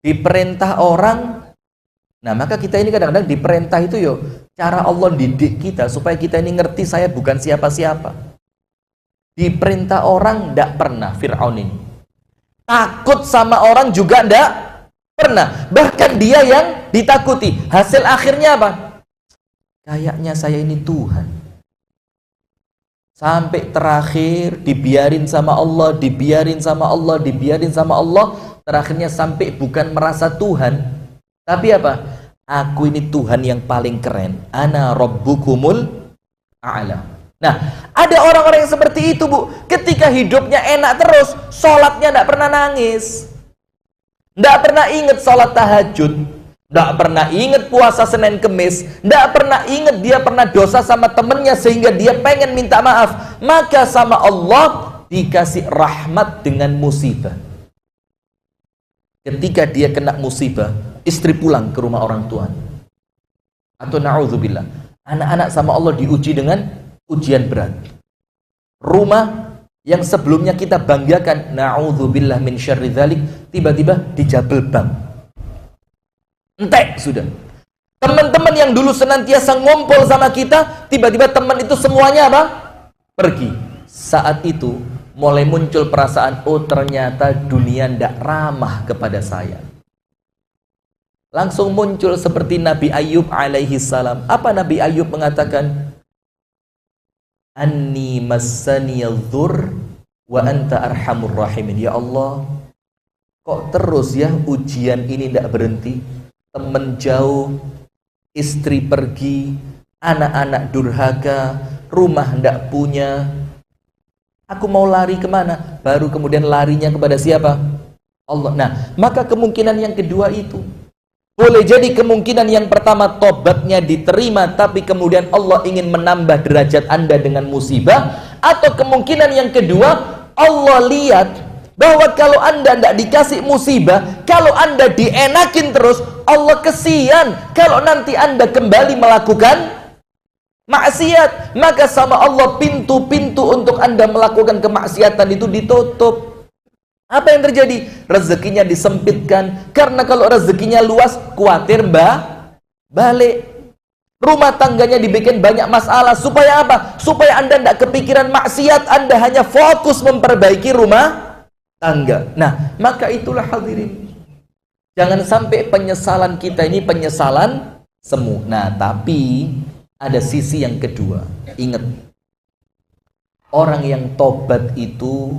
diperintah orang. Nah maka kita ini kadang-kadang diperintah itu yo, cara Allah didik kita supaya kita ini ngerti saya bukan siapa-siapa. Diperintah orang tidak pernah Fir'aun ini. Takut sama orang juga tidak pernah. Bahkan dia yang ditakuti. Hasil akhirnya apa? Kayaknya saya ini Tuhan. Sampai terakhir dibiarin sama Allah, dibiarin sama Allah, dibiarin sama Allah. Terakhirnya sampai bukan merasa Tuhan, tapi apa? Aku ini Tuhan yang paling keren. Ana rabbukumul a'la. Nah, ada orang-orang yang seperti itu, Bu. Ketika hidupnya enak terus, sholatnya tidak pernah nangis, tidak pernah ingat sholat tahajud, tidak pernah ingat puasa Senin Kemis, tidak pernah ingat dia pernah dosa sama temennya sehingga dia pengen minta maaf. Maka sama Allah dikasih rahmat dengan musibah. Ketika dia kena musibah, istri pulang ke rumah orang tua. Atau na'udzubillah, anak-anak sama Allah diuji dengan ujian berat. Rumah yang sebelumnya kita banggakan, na'udzubillah min syarri dzalik, tiba-tiba dijabel bank. Entek sudah. Teman-teman yang dulu senantiasa ngumpul sama kita, tiba-tiba teman itu semuanya apa? Pergi. Saat itu mulai muncul perasaan, oh ternyata dunia tidak ramah kepada saya. Langsung muncul seperti Nabi Ayub alaihi salam. Apa Nabi Ayub mengatakan? Anni massaniyadh-dhurr wa anta arhamur rahimin. Ya Allah, kok terus ya ujian ini tidak berhenti? Teman jauh, istri pergi, anak-anak durhaka, rumah tidak punya. Aku mau lari kemana? Baru kemudian larinya kepada siapa? Allah. Nah, maka kemungkinan yang kedua itu boleh jadi kemungkinan yang pertama tobatnya diterima, tapi kemudian Allah ingin menambah derajat Anda dengan musibah. Atau kemungkinan yang kedua, Allah lihat bahwa kalau Anda tidak dikasih musibah, kalau Anda dienakin terus, Allah kesian kalau nanti Anda kembali melakukan maksiat. Maka sama Allah pintu-pintu untuk Anda melakukan kemaksiatan itu ditutup. Apa yang terjadi? Rezekinya disempitkan. Karena kalau rezekinya luas, khawatir balik. Rumah tangganya dibikin banyak masalah. Supaya apa? Supaya Anda tidak kepikiran maksiat, Anda hanya fokus memperbaiki rumah tangga. Nah, maka itulah hadirin, jangan sampai penyesalan kita ini penyesalan semu. Nah, tapi ada sisi yang kedua. Ingat, orang yang tobat itu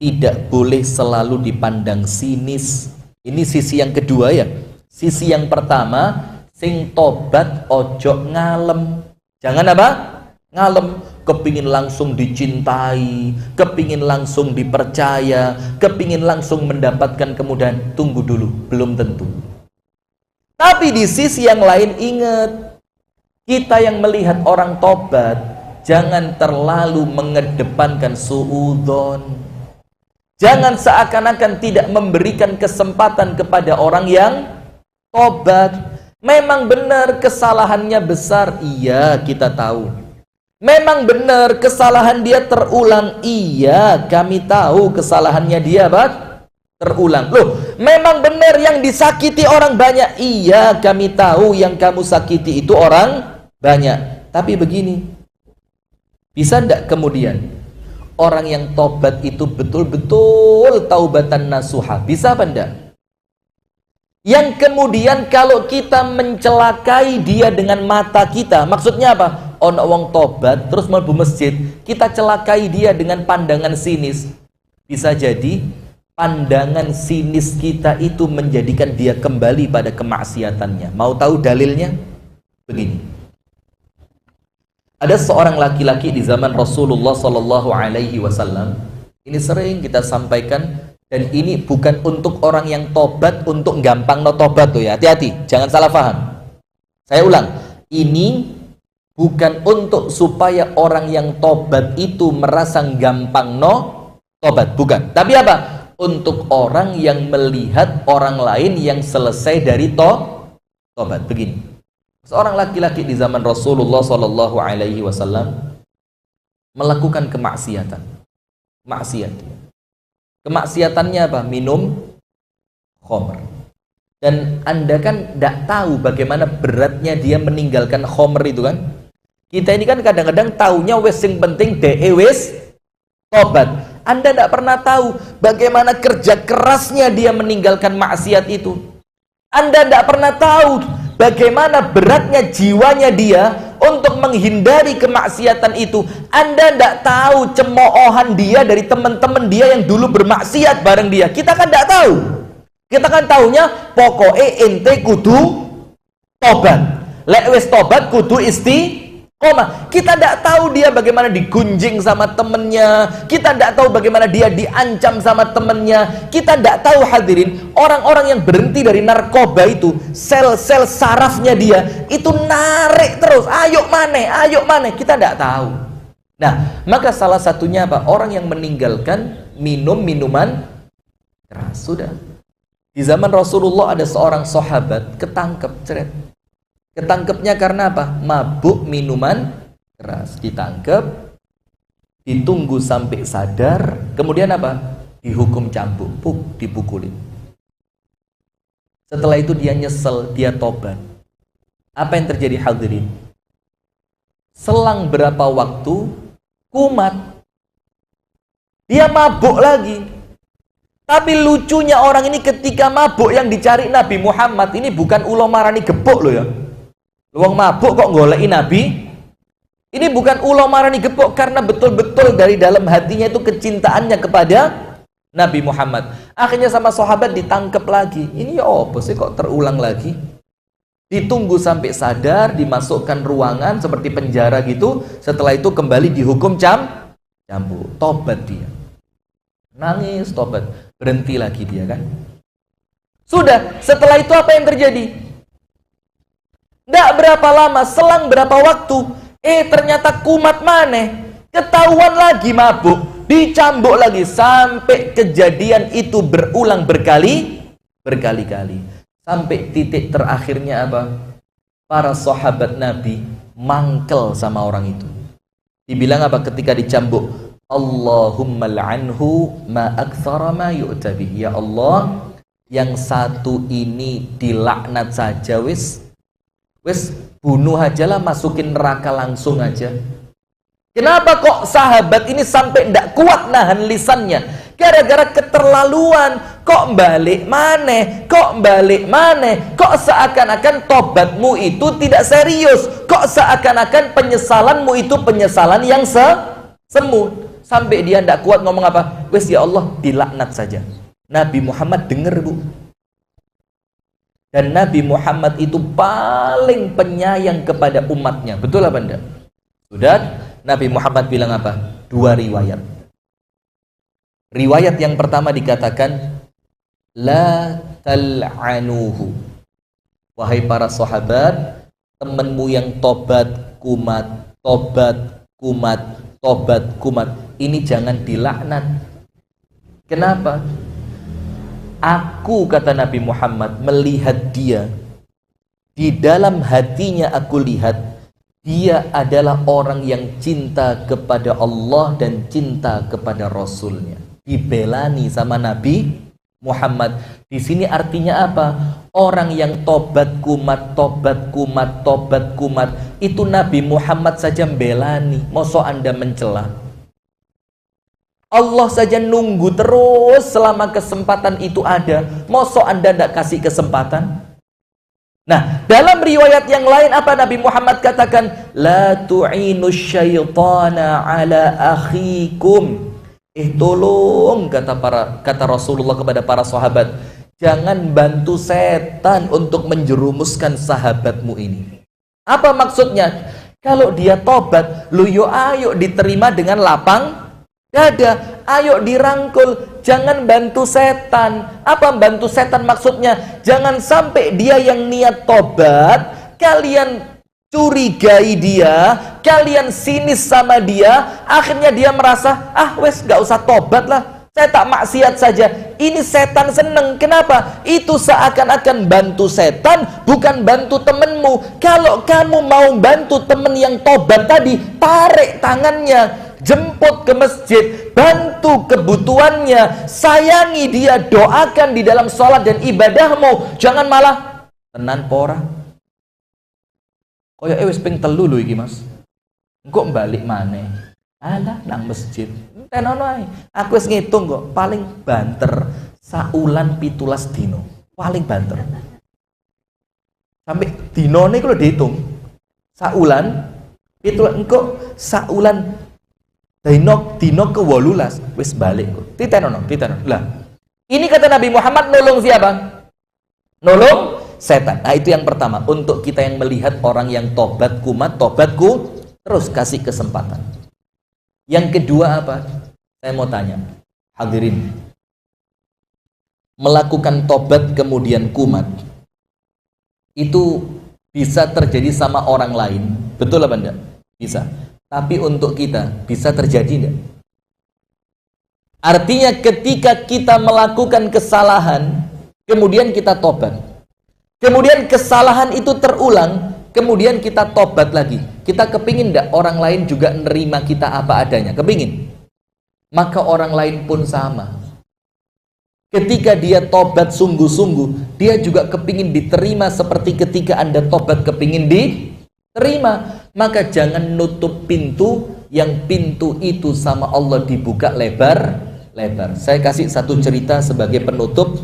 tidak boleh selalu dipandang sinis. Ini sisi yang kedua ya. Sisi yang pertama, sing tobat ojo ngalem. Jangan apa? Ngalem. Kepingin langsung dicintai, kepingin langsung dipercaya, kepingin langsung mendapatkan kemudahan. Tunggu dulu, belum tentu. Tapi di sisi yang lain ingat, kita yang melihat orang tobat, jangan terlalu mengedepankan suudzon. Jangan seakan-akan tidak memberikan kesempatan kepada orang yang tobat. Memang benar kesalahannya besar, iya kita tahu. Memang benar kesalahan dia terulang, iya kami tahu kesalahannya dia terulang. Loh, memang benar yang disakiti orang banyak, iya kami tahu yang kamu sakiti itu orang banyak. Tapi begini, bisa tidak kemudian orang yang tobat itu betul-betul taubatan nasuha? Bisa apa enggak? Yang kemudian kalau kita mencelakai dia dengan mata kita, maksudnya apa? Ono wong tobat terus mlebu masjid, kita celakai dia dengan pandangan sinis. Bisa jadi pandangan sinis kita itu menjadikan dia kembali pada kemaksiatannya. Mau tahu dalilnya? Begini. Ada seorang laki-laki di zaman Rasulullah Sallallahu Alaihi Wasallam. Ini sering kita sampaikan, dan ini bukan untuk orang yang tobat untuk gampang no tobat tuh ya. Hati-hati, jangan salah paham. Saya ulang, ini bukan untuk supaya orang yang tobat itu merasa gampang tobat, bukan. Tapi apa? Untuk orang yang melihat orang lain yang selesai dari tobat. Begini, seorang laki-laki di zaman Rasulullah Shallallahu Alaihi Wasallam melakukan maksiatannya. Kemaksiatannya apa? Minum khamr. Dan Anda kan tidak tahu bagaimana beratnya dia meninggalkan khamr itu kan. Kita ini kan kadang-kadang taunya wes sing penting wes tobat. Anda tidak pernah tahu bagaimana kerja kerasnya dia meninggalkan maksiat itu. Anda tidak pernah tahu bagaimana beratnya jiwanya dia untuk menghindari kemaksiatan itu. Anda tidak tahu cemoohan dia dari teman-teman dia yang dulu bermaksiat bareng dia. Kita kan tidak tahu. Kita kan taunya pokoknya ente kudu tobat. Lek wis tobat kudu kita tidak tahu dia bagaimana digunjing sama temennya. Kita tidak tahu bagaimana dia diancam sama temennya. Kita tidak tahu hadirin, orang-orang yang berhenti dari narkoba itu, sel-sel sarafnya dia itu narik terus, ayo mana, kita tidak tahu. Nah, maka salah satunya apa? Orang yang meninggalkan minuman keras. Sudah. Di zaman Rasulullah ada seorang sahabat ketangkep, ceret. Ketangkepnya karena apa? Mabuk minuman keras. Ditangkep, ditunggu sampai sadar, kemudian apa? Dihukum cambuk, dipukulin. Setelah itu dia nyesel, dia tobat. Apa yang terjadi hadirin? Selang berapa waktu, kumat. Dia mabuk lagi. Tapi lucunya orang ini ketika mabuk yang dicari Nabi Muhammad ini bukan ulo marani gepuk loh ya. Luang mabuk kok goleki Nabi? Ini bukan ulo marani gepuk, karena betul-betul dari dalam hatinya itu kecintaannya kepada Nabi Muhammad. Akhirnya sama sahabat ditangkap lagi. Ini ya apa sih kok terulang lagi? Ditunggu sampai sadar, dimasukkan ruangan seperti penjara gitu. Setelah itu kembali dihukum cambuk. Tobat dia. Nangis, tobat. Berhenti lagi dia kan. Sudah, setelah itu apa yang terjadi? Tidak berapa lama, selang berapa waktu, ternyata kumat maneh, ketahuan lagi mabuk, dicambuk lagi, sampai kejadian itu berulang berkali-kali. Sampai titik terakhirnya apa? Para sahabat Nabi mangkel sama orang itu. Dibilang apa ketika dicambuk? Allahumma la'anhu ma aktsara ma yu'tabih. Ya Allah, yang satu ini dilaknat saja wis bunuh aja lah, masukin neraka langsung aja. Kenapa kok sahabat ini sampai tidak kuat nahan lisannya? Gara-gara keterlaluan. Kok balik maneh? Kok seakan-akan tobatmu itu tidak serius? Kok seakan-akan penyesalanmu itu penyesalan yang semu? Sampai dia tidak kuat ngomong apa? Wes ya Allah, dilaknat saja. Nabi Muhammad dengar, Bu. Dan Nabi Muhammad itu paling penyayang kepada umatnya. Betul apa enggak? Sudah, Nabi Muhammad bilang apa? 2 riwayat. Riwayat yang pertama dikatakan, La tal'anuhu. Wahai para sahabat, temanmu yang tobat kumat, ini jangan dilaknat. Kenapa? Aku, kata Nabi Muhammad, melihat dia. Di dalam hatinya aku lihat dia adalah orang yang cinta kepada Allah dan cinta kepada Rasulnya. Dibelani sama Nabi Muhammad. Di sini artinya apa? Orang yang tobat kumat, itu Nabi Muhammad saja belani. Mosok Anda mencela? Allah saja nunggu terus selama kesempatan itu ada. Mosok Anda tidak kasih kesempatan? Nah, dalam riwayat yang lain apa Nabi Muhammad katakan? La tu'inu syaitana ala akhikum. Tolong, kata Rasulullah kepada para sahabat, jangan bantu setan untuk menjerumuskan sahabatmu ini. Apa maksudnya? Kalau dia tobat, ayo diterima dengan lapang dada, ayo dirangkul, jangan bantu setan. Apa bantu setan maksudnya? Jangan sampai dia yang niat tobat, kalian curigai dia, kalian sinis sama dia, akhirnya dia merasa, ah wes gak usah tobat lah, saya tak maksiat saja. Ini setan seneng. Kenapa? Itu seakan-akan bantu setan, bukan bantu temenmu. Kalau kamu mau bantu temen yang tobat tadi, tarik tangannya, jemput ke masjid, bantu kebutuhannya, sayangi dia, doakan di dalam sholat dan ibadahmu. Jangan malah tenan pora koyo wis ping 3 lho iki Mas, engko balik maneh, alah nang masjid tenono ae. Aku wis ngitung kok, paling banter saulan 17 dino, paling banter sampai dinone iku lho dihitung saulan 17, engko saulan dino ke 18 wis balik kok. Titenono. Lah, ini kata Nabi Muhammad nolong siapa? Nolong setan. Nah, itu yang pertama, untuk kita yang melihat orang yang tobat kumat, tobatku terus kasih kesempatan. Yang kedua apa? Saya mau tanya, hadirin, melakukan tobat kemudian kumat itu bisa terjadi sama orang lain, betul apa enggak? Bisa. Tapi untuk kita bisa terjadi enggak? Artinya ketika kita melakukan kesalahan kemudian kita tobat, kemudian kesalahan itu terulang, kemudian kita tobat lagi, kita kepingin enggak orang lain juga nerima kita apa adanya? Kepingin. Maka orang lain pun sama, ketika dia tobat sungguh-sungguh, dia juga kepingin diterima seperti ketika Anda tobat kepingin diterima. Maka jangan nutup pintu, yang pintu itu sama Allah dibuka lebar-lebar. Saya kasih satu cerita sebagai penutup,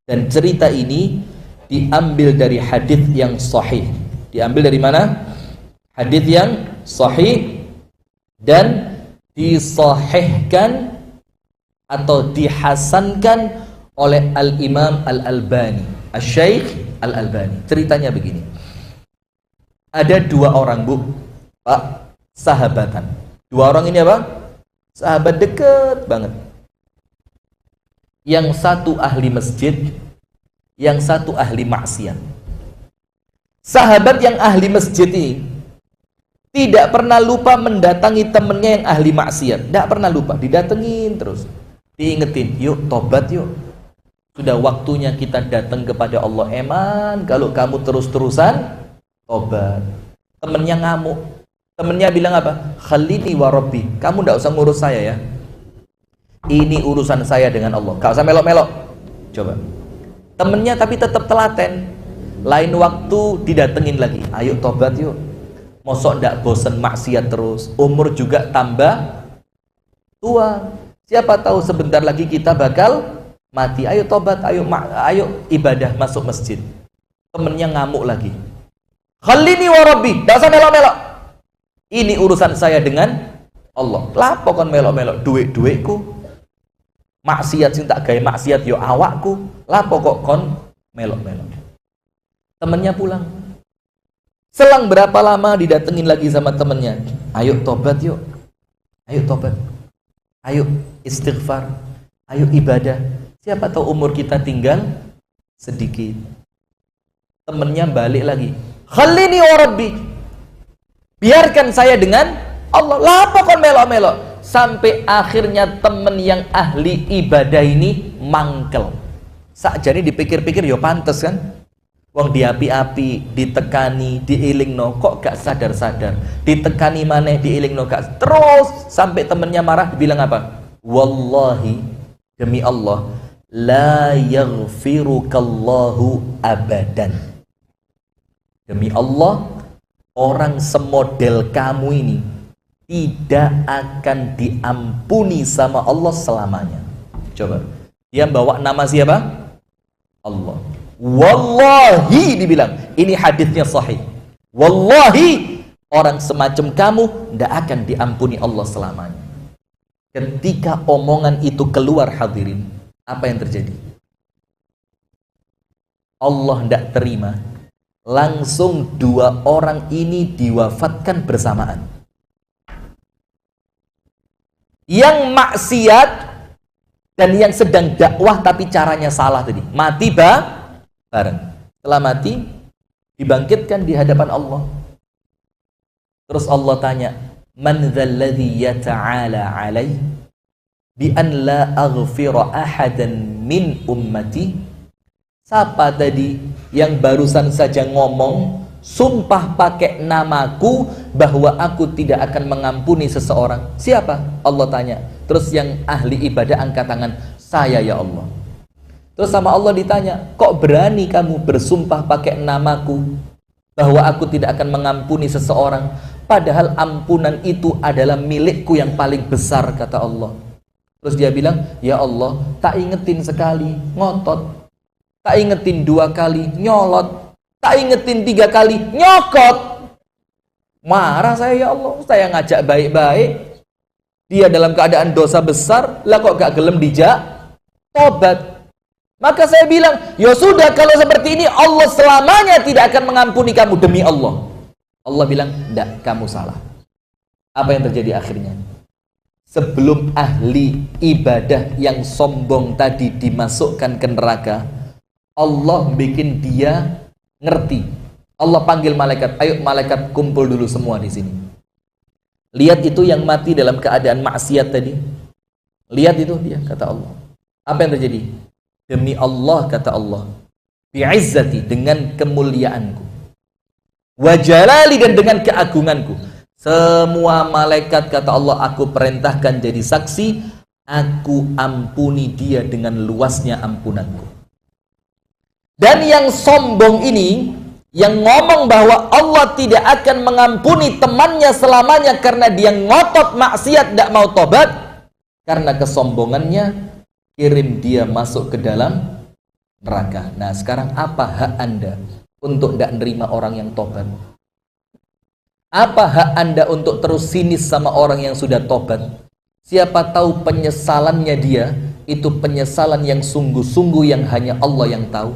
dan cerita ini diambil dari hadis yang sahih. Diambil dari mana? Hadis yang sahih dan disahihkan atau dihasankan oleh Al-Imam Al-Albani, Al-Syeikh Al-Albani. Ceritanya begini. Ada 2 orang, Bu, Pak, sahabatan. 2 orang ini apa? Sahabat deket banget. Yang satu ahli masjid, yang satu ahli maksiat. Sahabat yang ahli masjid ini tidak pernah lupa mendatangi temennya yang ahli maksiat. Tidak pernah lupa, didatengin terus, diingetin, yuk tobat yuk, sudah waktunya kita datang kepada Allah. Eman kalau kamu terus-terusan tobat. Temennya ngamuk, temennya bilang apa? Khalini wa rabbi, kamu tidak usah ngurus saya ya, ini urusan saya dengan Allah, gak usah melok-melok. Coba temennya tapi tetap telaten, lain waktu didatengin lagi, ayo tobat yuk, mosok ndak bosen maksiat terus, umur juga tambah tua, siapa tahu sebentar lagi kita bakal mati, ayo tobat, ayo ibadah, masuk masjid. Temennya ngamuk lagi, khalini wa rabbi, ndak usah melok-melok, ini urusan saya dengan Allah. Lapo kon melok-melok, duit-duitku, maksiat sing tak gawe maksiat yo awakku, lapo kok kon melok-melok. Temennya pulang. Selang berapa lama didatengin lagi sama temennya, ayo tobat yuk, ayo tobat, ayo istighfar, ayo ibadah, siapa tahu umur kita tinggal sedikit. Temennya balik lagi, khalini wa rabbi, biarkan saya dengan Allah, lapo kon melok-melok. Sampai akhirnya temen yang ahli ibadah ini mangkel. Sakjane dipikir-pikir yo pantes kan, wong diapi-api, ditekani, diilingno kok gak sadar-sadar, ditekani maneh, diilingno gak, terus sampai temennya marah, bilang apa? Wallahi, demi Allah, la yaghfirukallahu abadan, demi Allah, orang semodel kamu ini tidak akan diampuni sama Allah selamanya. Coba, dia bawa nama siapa? Allah. Wallahi, dibilang, ini hadisnya sahih, wallahi orang semacam kamu tidak akan diampuni Allah selamanya. Ketika omongan itu keluar, hadirin, apa yang terjadi? Allah tidak terima, langsung 2 orang ini diwafatkan bersamaan. Yang maksiat dan yang sedang dakwah tapi caranya salah tadi, mati bareng. Setelah mati dibangkitkan di hadapan Allah. Terus Allah tanya, man dzalladzi yata'ala 'alai bi an la aghfira ahadan min ummati? Siapa tadi yang barusan saja ngomong, sumpah pakai namaku bahwa aku tidak akan mengampuni seseorang? Siapa? Allah tanya. Terus yang ahli ibadah angkat tangan, saya ya Allah. Terus sama Allah ditanya, kok berani kamu bersumpah pakai namaku bahwa aku tidak akan mengampuni seseorang, padahal ampunan itu adalah milikku yang paling besar, kata Allah. Terus dia bilang, ya Allah, tak ingetin sekali, ngotot. Tak ingetin 2 kali, nyolot. Tak ingetin 3 kali, nyokot. Marah saya, ya Allah, saya ngajak baik-baik, dia dalam keadaan dosa besar, lah kok gak gelem dijak tobat. Maka saya bilang, ya sudah, kalau seperti ini Allah selamanya tidak akan mengampuni kamu, demi Allah. Allah bilang, enggak, kamu salah. Apa yang terjadi akhirnya? Sebelum ahli ibadah yang sombong tadi dimasukkan ke neraka, Allah bikin dia ngerti. Allah panggil malaikat, ayo malaikat kumpul dulu semua di sini. Lihat itu yang mati dalam keadaan maksiat tadi. Lihat itu dia, kata Allah. Apa yang terjadi? Demi Allah, kata Allah, bi'izzati, dengan kemuliaanku, wa jalali, dan dengan keagunganku, semua malaikat, kata Allah, aku perintahkan jadi saksi, aku ampuni dia dengan luasnya ampunanku. Dan yang sombong ini, yang ngomong bahwa Allah tidak akan mengampuni temannya selamanya karena dia ngotot maksiat, tidak mau tobat, karena kesombongannya, kirim dia masuk ke dalam neraka. Nah sekarang apa hak Anda untuk tidak nerima orang yang tobat? Apa hak Anda untuk terus sinis sama orang yang sudah tobat? Siapa tahu penyesalannya dia itu penyesalan yang sungguh-sungguh yang hanya Allah yang tahu.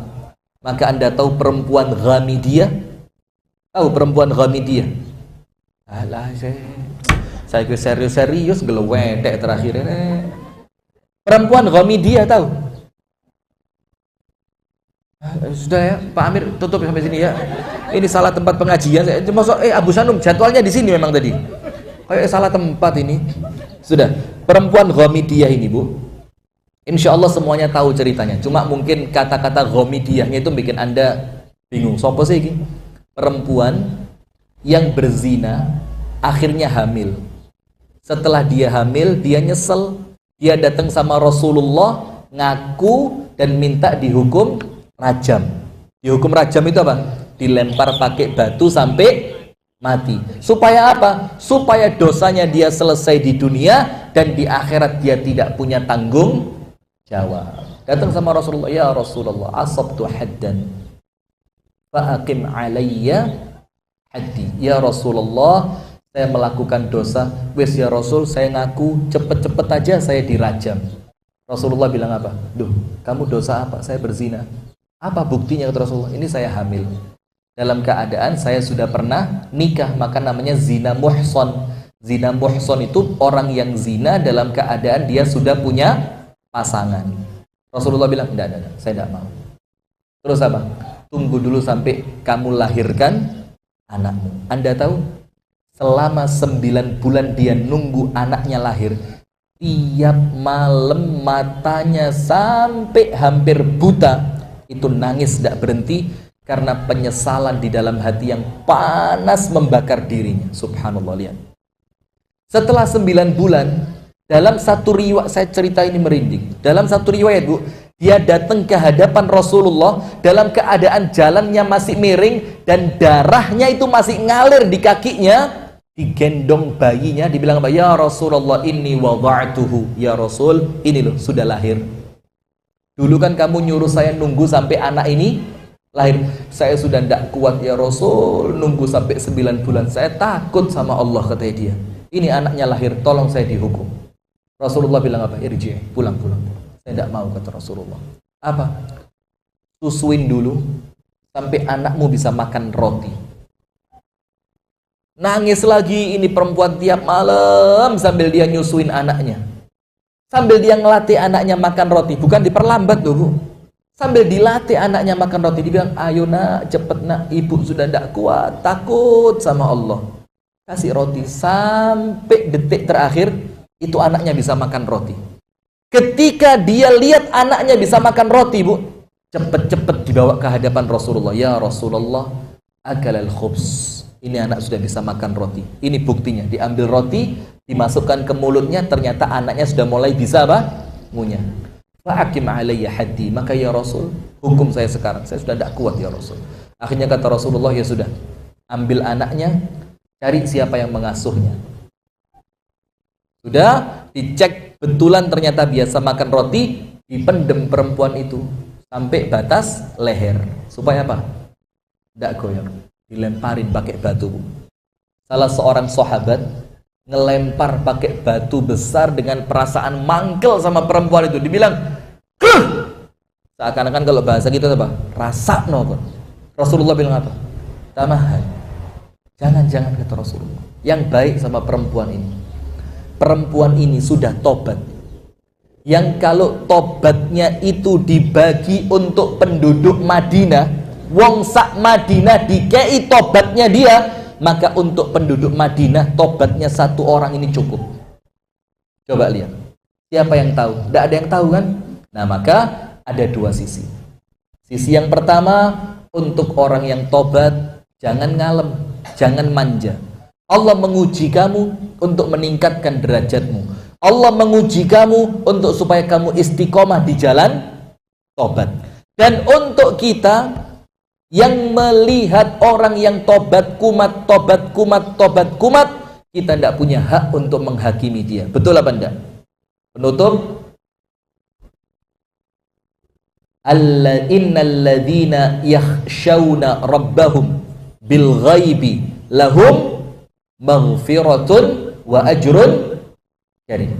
Maka Anda tahu perempuan Ghamidiyah? Tahu perempuan Ghamidiyah? Alah, saya serius-serius gelewedek terakhir ini. Perempuan Ghamidiyah tahu? Sudah ya, Pak Amir tutup sampai sini ya. Ini salah tempat pengajian. Masuk Abu Sanum jadwalnya di sini memang tadi. Kayak salah tempat ini. Sudah, perempuan Ghamidiyah ini, Bu. Insya Allah semuanya tahu ceritanya. Cuma mungkin kata-kata Ghamidiyahnya itu bikin Anda bingung. Sopo sih ini? Perempuan yang berzina akhirnya hamil. Setelah dia hamil, dia nyesel. Dia datang sama Rasulullah, ngaku dan minta dihukum rajam. Dihukum rajam itu apa? Dilempar pakai batu sampai mati. Supaya apa? Supaya dosanya dia selesai di dunia dan di akhirat dia tidak punya tanggung jawab. Datang sama Rasulullah, ya Rasulullah, asabtu haddan fa'aqim alayya haddi. Ya Rasulullah, saya melakukan dosa, wes ya Rasul, saya ngaku, cepet-cepet aja saya dirajam. Rasulullah bilang apa? Duh, kamu dosa apa? Saya berzina. Apa buktinya, kata Rasulullah? Ini saya hamil. Dalam keadaan saya sudah pernah nikah, maka namanya zina muhson. Zina muhson itu orang yang zina dalam keadaan dia sudah punya pasangan. Rasulullah bilang, enggak, saya enggak mau. Terus apa? Tunggu dulu sampai kamu lahirkan anakmu. Anda tahu? Selama 9 bulan dia nunggu anaknya lahir. Tiap malam matanya sampai hampir buta, itu nangis tidak berhenti karena penyesalan di dalam hati yang panas membakar dirinya. Subhanallah, lihat. Setelah 9 bulan, dalam satu riwayat, saya cerita ini merinding. Dalam satu riwayat, Bu, dia datang ke hadapan Rasulullah dalam keadaan jalannya masih miring dan darahnya itu masih ngalir di kakinya. Digendong bayinya, dibilang apa? Ya Rasulullah, inni wada'tuhu. Ya Rasul, ini loh sudah lahir. Dulu kan kamu nyuruh saya nunggu sampai anak ini lahir. Saya sudah tidak kuat ya Rasul, nunggu sampai 9 bulan. Saya takut sama Allah, kata dia. Ini anaknya lahir, tolong saya dihukum. Rasulullah bilang apa? Irji, pulang. Saya tidak mau, kata Rasulullah. Apa? Susuin dulu sampai anakmu bisa makan roti. Nangis lagi ini perempuan tiap malam sambil dia nyusuin anaknya. Sambil dia ngelatih anaknya makan roti. Bukan diperlambat loh, Bu. Sambil dilatih anaknya makan roti, dibilang, ayo nak, cepet nak, ibu sudah tidak kuat, takut sama Allah. Kasih roti sampai detik terakhir itu anaknya bisa makan roti. Ketika dia lihat anaknya bisa makan roti, Bu, cepet-cepet dibawa ke hadapan Rasulullah. Ya Rasulullah, akalal khubs. Ini anak sudah bisa makan roti. Ini buktinya. Diambil roti, dimasukkan ke mulutnya, ternyata anaknya sudah mulai bisa apa? Ngunyah. Fa'akim alayya haddi. Maka ya Rasul, hukum saya sekarang. Saya sudah tidak kuat ya Rasul. Akhirnya kata Rasulullah, ya sudah. Ambil anaknya, cari siapa yang mengasuhnya. Sudah dicek betulan ternyata biasa makan roti, dipendem perempuan itu sampai batas leher. Supaya apa? Tidak goyang. Dilemparin pakai batu. Salah seorang sahabat ngelempar pakai batu besar dengan perasaan mangkel sama perempuan itu. Dibilang, "Kuh!" Seakan-akan kalau bahasa kita apa? Rasa no. Rasulullah bilang apa? Tamahan. Jangan-jangan kata Rasulullah. Yang baik sama perempuan ini. Perempuan ini sudah tobat. Yang kalau tobatnya itu dibagi untuk penduduk Madinah, wong sak Madinah dikei tobatnya dia, maka untuk penduduk Madinah tobatnya satu orang ini cukup. Coba lihat. Siapa yang tahu? Tidak ada yang tahu kan? Nah, maka ada dua sisi. Sisi yang pertama, untuk orang yang tobat, jangan ngalem, jangan manja. Allah menguji kamu untuk meningkatkan derajatmu. Allah menguji kamu untuk supaya kamu istiqomah di jalan tobat. Dan untuk kita yang melihat orang yang tobat kumat, kita tidak punya hak untuk menghakimi dia. Betul apa enggak? Penutup. Innal ladzina yakhshawna rabbahum bil ghaibi lahum maghfiratun wa ajrun karim.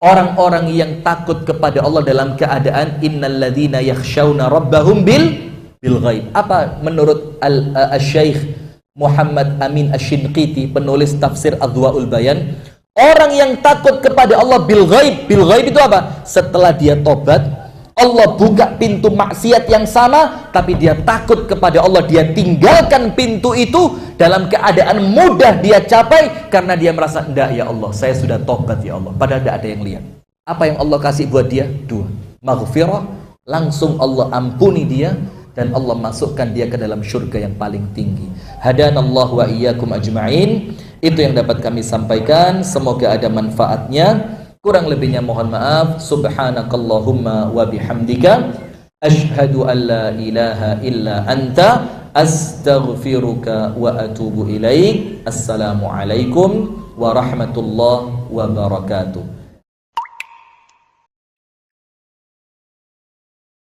Orang-orang yang takut kepada Allah dalam keadaan innal ladzina yakhshawna rabbahum bil ghaib. Apa menurut Al-Syeikh Muhammad Amin Asy-Shinqiti, penulis tafsir Adwaul Bayan? Orang yang takut kepada Allah bil ghaib. Bil ghaib itu apa? Setelah dia tobat, Allah buka pintu maksiat yang sama, tapi dia takut kepada Allah, dia tinggalkan pintu itu dalam keadaan mudah dia capai karena dia merasa, enggak ya Allah, saya sudah tobat ya Allah, padahal tidak ada yang lihat. Apa yang Allah kasih buat dia? Dua, maghfirah, langsung Allah ampuni dia, dan Allah masukkan dia ke dalam surga yang paling tinggi. Hadanallahu wa iyyakum ajma'in. Itu yang dapat kami sampaikan, semoga ada manfaatnya. Kurang lebihnya mohon maaf. Subhanakallahumma wa bihamdika asyhadu an la ilaha illa anta astaghfiruka wa atubu ilaik. Assalamualaikum warahmatullahi wabarakatuh.